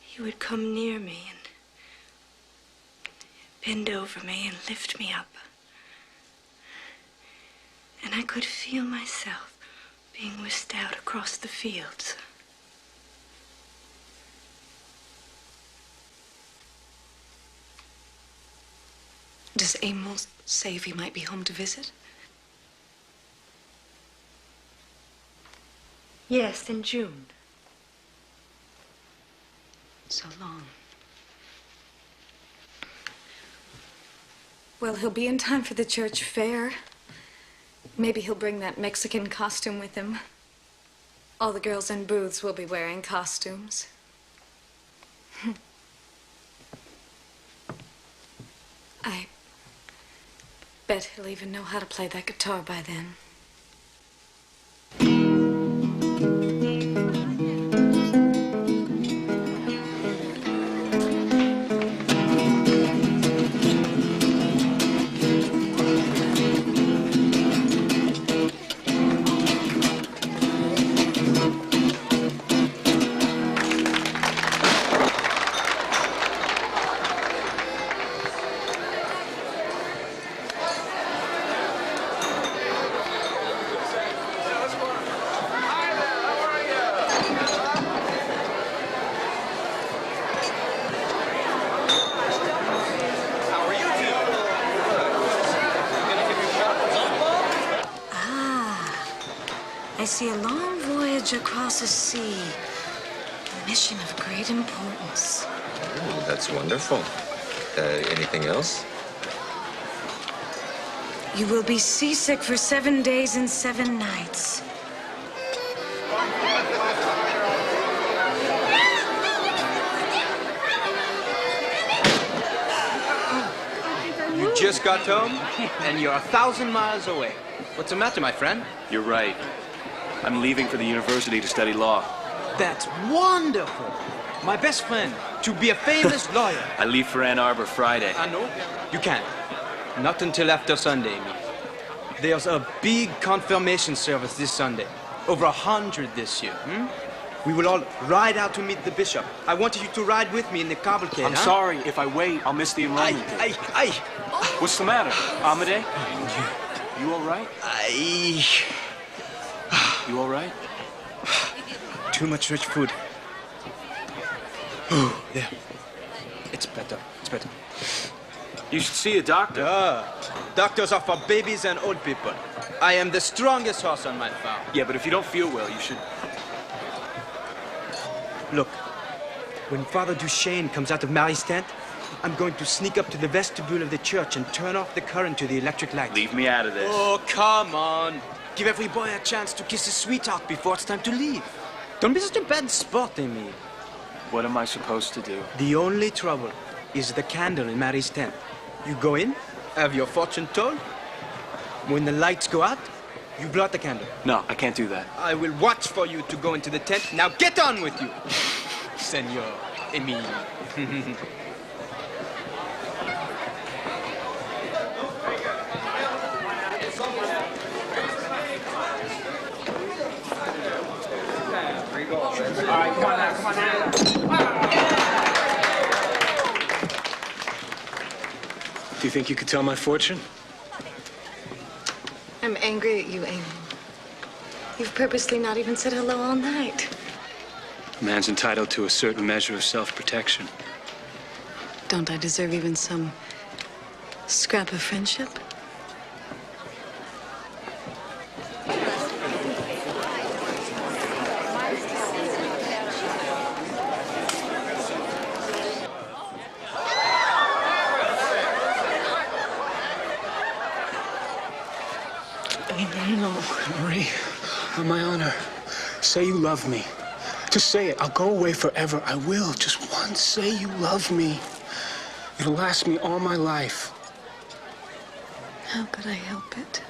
He would come near me and bend over me and lift me up. And I could feel myself being whisked out across the fields. Does Emil say if he might be home to visit? Yes, in June. So long. Well, he'll be in time for the church fair. Maybe he'll bring that Mexican costume with him. All the girls in booths will be wearing costumes. I bet he'll even know how to play that guitar by then. I see a long voyage across the sea. A mission of great importance. Oh, that's wonderful. Anything else? You will be seasick for 7 days and 7 nights. You just got home, and you're 1,000 miles away. What's the matter, my friend? You're right. I'm leaving for the university to study law. That's wonderful. My best friend, to be a famous lawyer. I leave for Ann Arbor Friday. I know. You can't. Not until after Sunday, Emil. There's a big confirmation service this Sunday. Over 100 this year. We will all ride out to meet the bishop. I wanted you to ride with me in the cavalcade. I'm sorry. If I wait, I'll miss the enrollment date. What's the matter, Amadei? You all right? You all right? Too much rich food. There. It's better. It's better. You should see a doctor. Doctors are for babies and old people. I am the strongest horse on my farm. Yeah, but if you don't feel well, you should... Look, when Father Duchesne comes out of Mary's tent, I'm going to sneak up to the vestibule of the church and turn off the current to the electric light. Leave me out of this. Oh, come on. Give every boy a chance to kiss his sweetheart before it's time to leave. Don't be such a bad sport, Emile. What am I supposed to do? The only trouble is the candle in Mary's tent. You go in, have your fortune told. When the lights go out, you blow out the candle. No, I can't do that. I will watch for you to go into the tent. Now get on with you, Senor Emile. All right, come on now, come on now. Do you think you could tell my fortune? I'm angry at you, Amy. You've purposely not even said hello all night. A man's entitled to a certain measure of self-protection. Don't I deserve even some scrap of friendship? No, Marie, on my honor, say you love me. Just say it. I'll go away forever. I will. Just once. Say you love me. It'll last me all my life. How could I help it?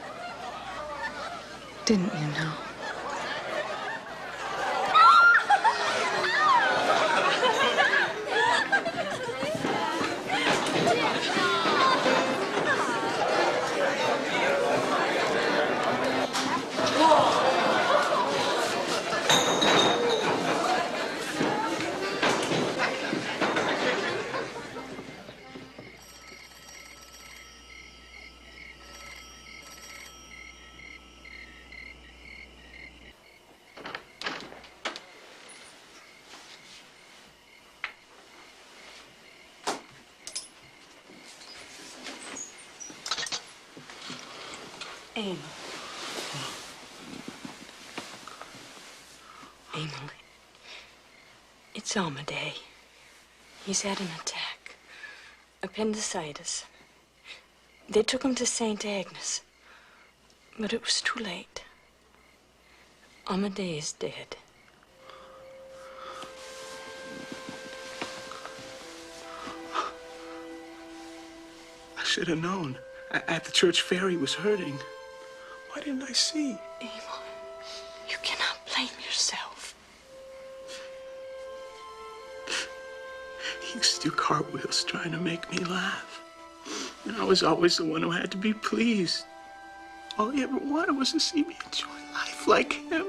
Didn't you know? Emily, it's Amadei. He's had an attack. Appendicitis. They took him to St. Agnes, but it was too late. Amadei is dead. I should have known. At the church fair, he was hurting. Why didn't I see? Emil, you cannot blame yourself. He used to do cartwheels trying to make me laugh. And I was always the one who had to be pleased. All he ever wanted was to see me enjoy life like him.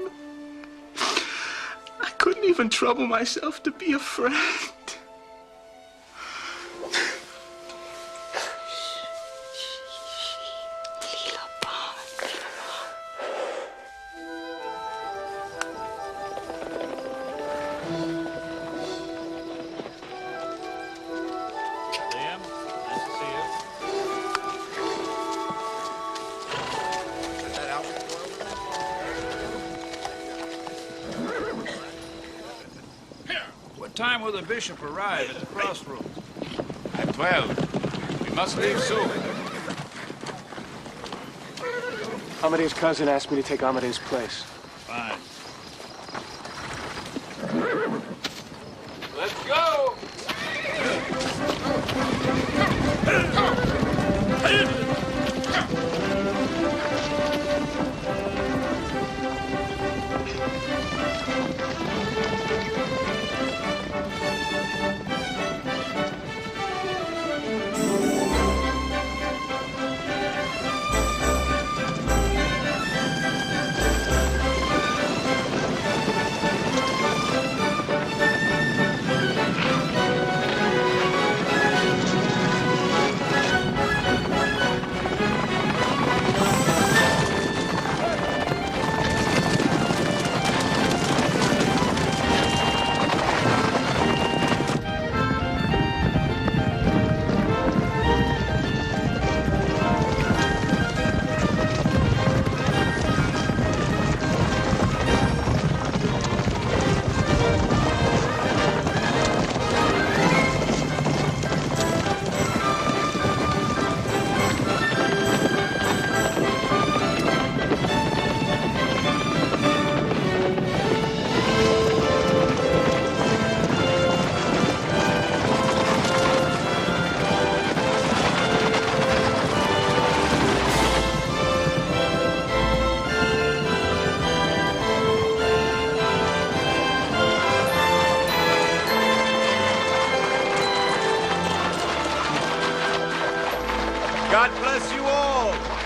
I couldn't even trouble myself to be a friend. What time will the bishop arrive at the crossroads? At 12. We must leave soon. Amadei's cousin asked me to take Amadei's place. Fine. Let's go! God bless you all.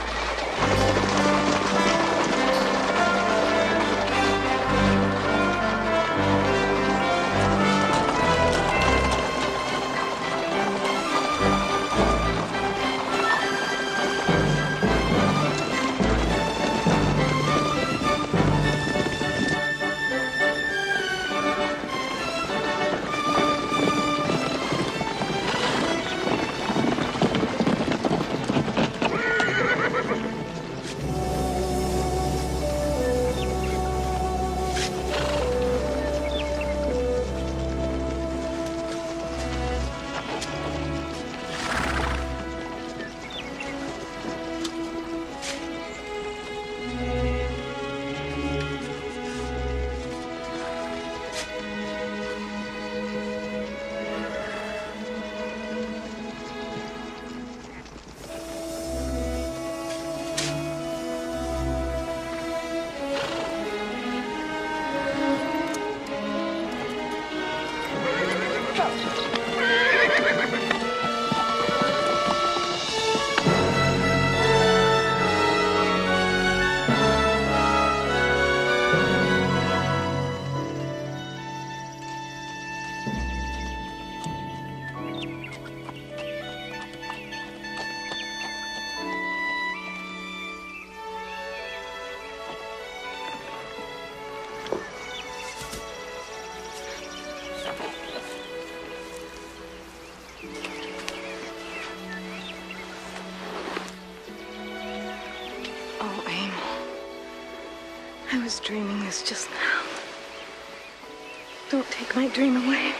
Oh, Emil. I was dreaming this just now. Don't take my dream away.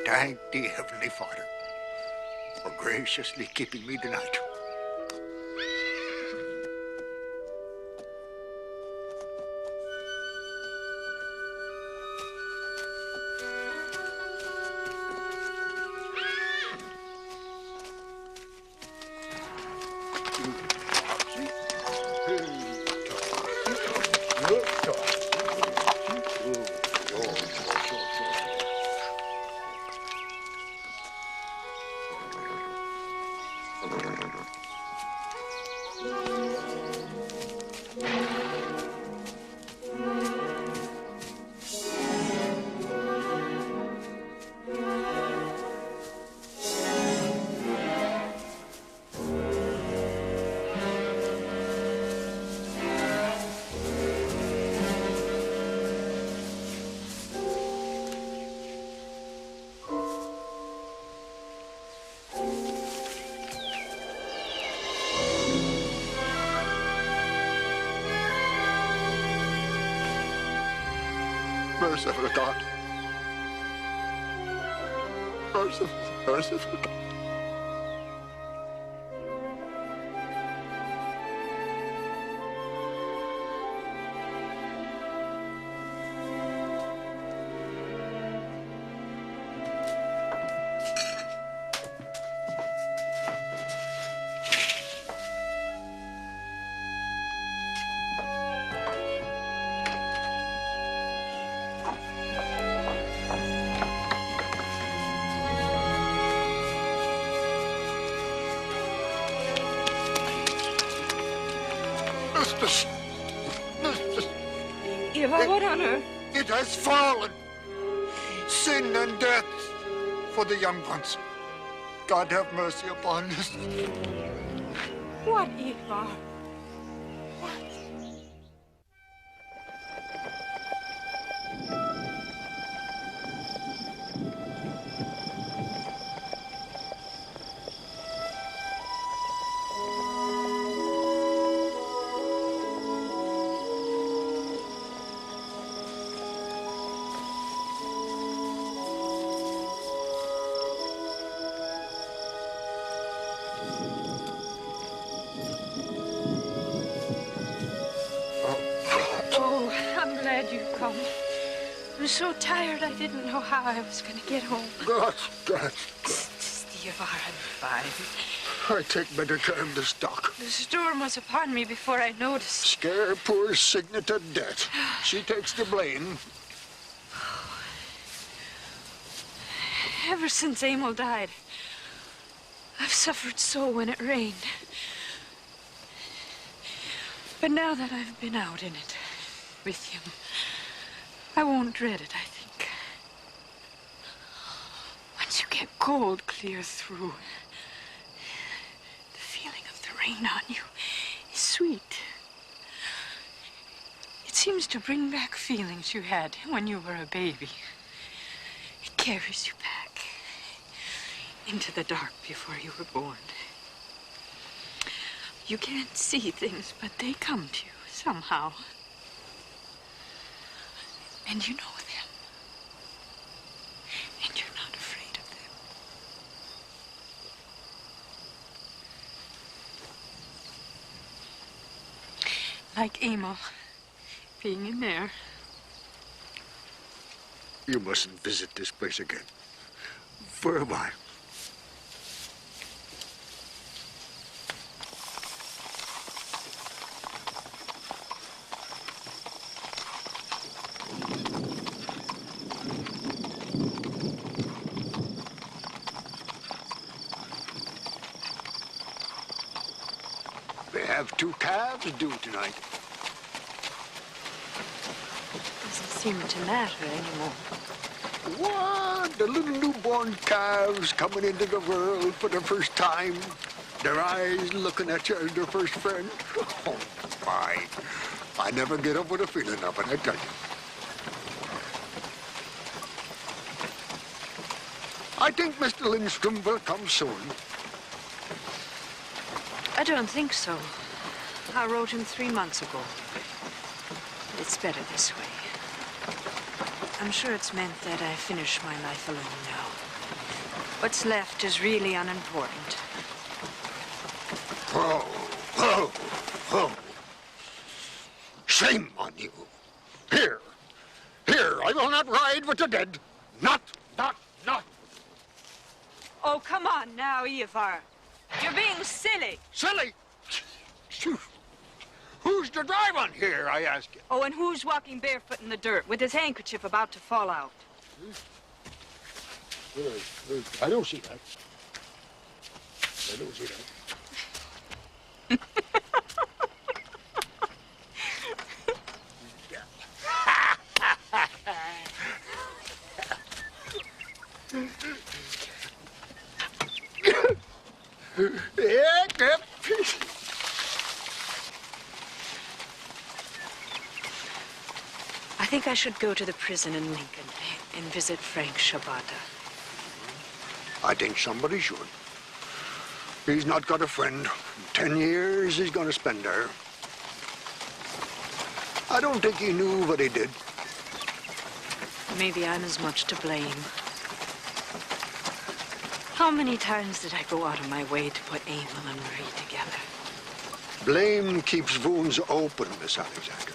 Thank thee, Heavenly Father, for graciously keeping me tonight. Merciful God. Merciful God. Eva, what on earth? It has fallen. Sin and death for the young ones. God have mercy upon us. What, Eva? Oh, I'm glad you've come. I'm so tired I didn't know how I was going to get home. God. Eva, I'm fine. I take better care of the stock. The storm was upon me before I noticed. Scare poor Signa to death. She takes the blame. Ever since Emil died, I've suffered so when it rained. But now that I've been out in it with him, I won't dread it, I think. Once you get cold clear through, the feeling of the rain on you is sweet. It seems to bring back feelings you had when you were a baby. It carries you back into the dark before you were born. You can't see things, but they come to you somehow. And you know them. And you're not afraid of them. Like Emil being in there. You mustn't visit this place again. For a while. We have 2 calves due tonight. Doesn't seem to matter anymore. What? The little newborn calves coming into the world for the first time. Their eyes looking at you as their first friend. Oh, my. I never get over the feeling of it, I tell you. I think Mr. Lindstrom will come soon. I don't think so. I wrote him 3 months ago. It's better this way. I'm sure it's meant that I finish my life alone now. What's left is really unimportant. Oh, oh, oh. Shame on you. Here, I will not ride with the dead. Not. Oh, come on now, Ivar. You're being silly. Silly? Who's the driver here, I ask you? Oh, and who's walking barefoot in the dirt with his handkerchief about to fall out? I don't see that. I don't see that. I think I should go to the prison in Lincoln and visit Frank Shabata. I think somebody should. He's not got a friend. 10 years he's going to spend there. I don't think he knew what he did. Maybe I'm as much to blame. How many times did I go out of my way to put Emil and Marie together? Blame keeps wounds open, Miss Alexander.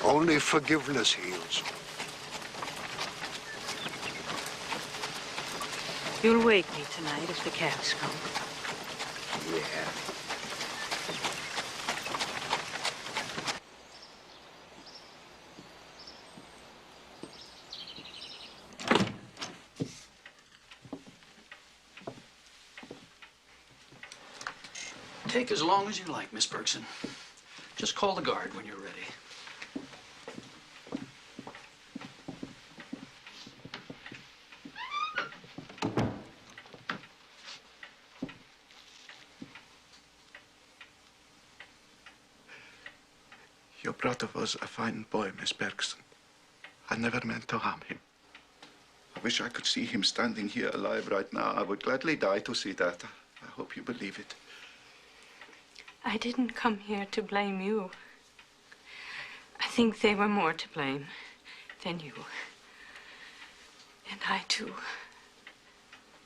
Only forgiveness heals. You'll wake me tonight if the cabs come. Yeah. Take as long as you like, Miss Bergson. Just call the guard when you're ready. Your brother was a fine boy, Miss Bergson. I never meant to harm him. I wish I could see him standing here alive right now. I would gladly die to see that. I hope you believe it. I didn't come here to blame you. I think they were more to blame than you. And I, too.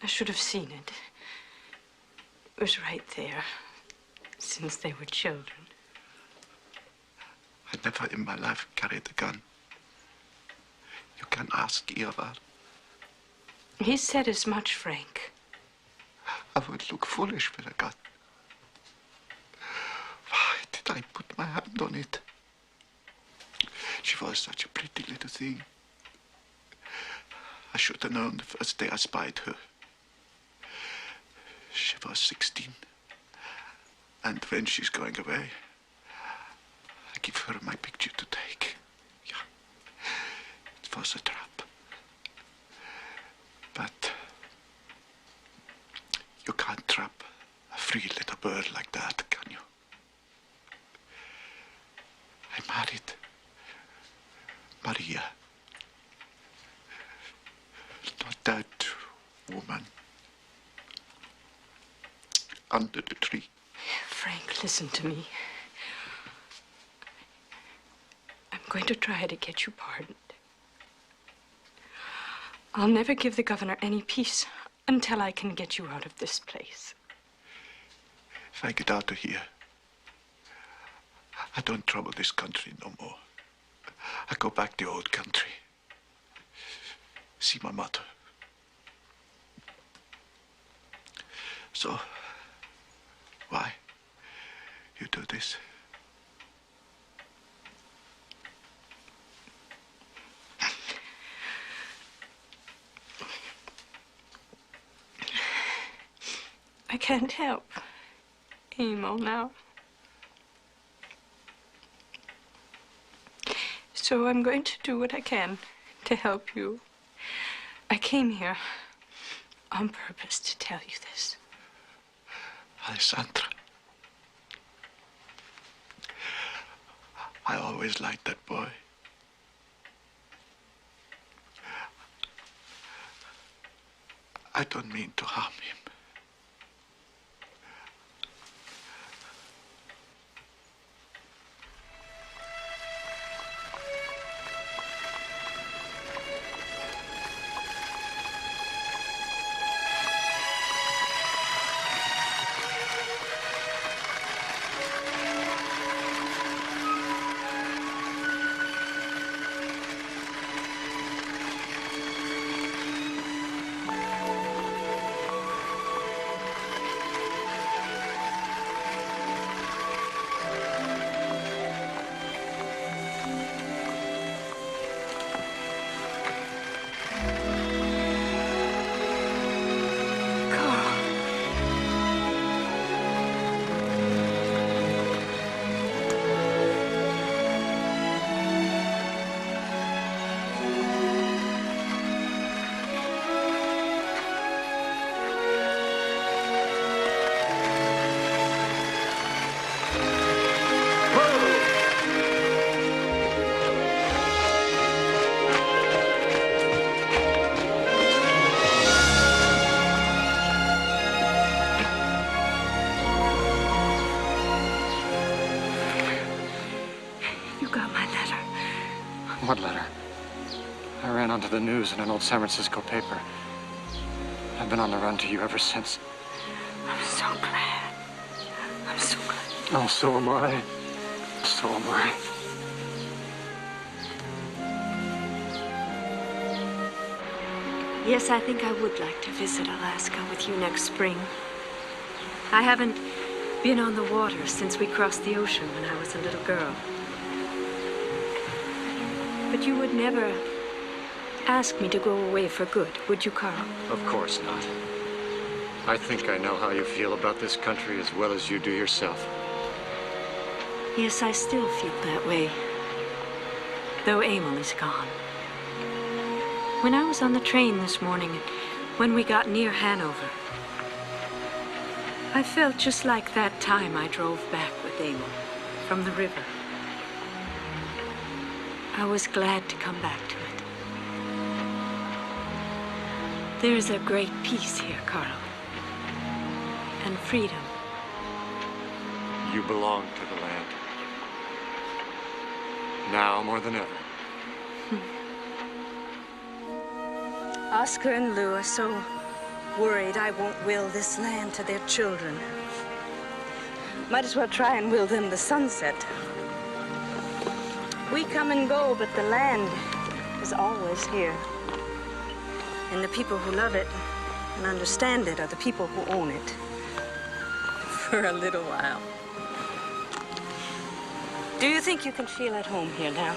I should have seen it. It was right there, since they were children. I never in my life carried a gun. You can ask Ivar. He said as much, Frank. I would look foolish with a gun. Why did I put my hand on it? She was such a pretty little thing. I should have known the first day I spied her. She was 16. And when she's going away, I give her my picture to take. Yeah. It was a trap. But you can't trap a free little bird like that, can you? I married Maria. Not that woman. Under the tree. Frank, listen to me. I'm going to try to get you pardoned. I'll never give the governor any peace until I can get you out of this place. If I get out of here, I don't trouble this country no more. I go back to the old country. See my mother. So, why you do this? I can't help Emil now. So I'm going to do what I can to help you. I came here on purpose to tell you this. Alessandra. I always liked that boy. I don't mean to harm him. What letter? I ran onto the news in an old San Francisco paper. I've been on the run to you ever since. I'm so glad. I'm so glad. Oh, so am I. So am I. Yes, I think I would like to visit Alaska with you next spring. I haven't been on the water since we crossed the ocean when I was a little girl. But you would never ask me to go away for good, would you, Carl? Of course not. I think I know how you feel about this country as well as you do yourself. Yes, I still feel that way, though Emil is gone. When I was on the train this morning, when we got near Hanover, I felt just like that time I drove back with Emil from the river. I was glad to come back to it. There's a great peace here, Carl. And freedom. You belong to the land. Now more than ever. Oscar and Lou are so worried I won't will this land to their children. Might as well try and will them the sunset. We come and go, but the land is always here. And the people who love it and understand it are the people who own it. For a little while. Do you think you can feel at home here now?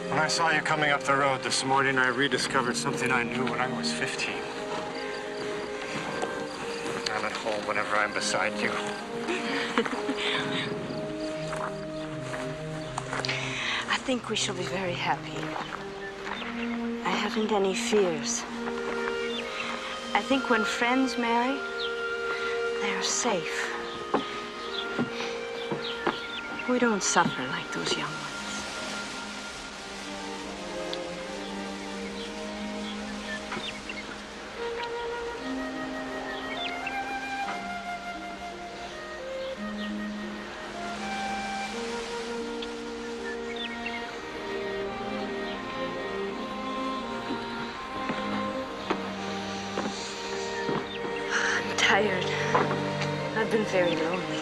When I saw you coming up the road this morning, I rediscovered something I knew when I was 15. I'm at home whenever I'm beside you. I think we shall be very happy. I haven't any fears. I think when friends marry, they are safe. We don't suffer like those young ones. I'm tired. I've been very lonely.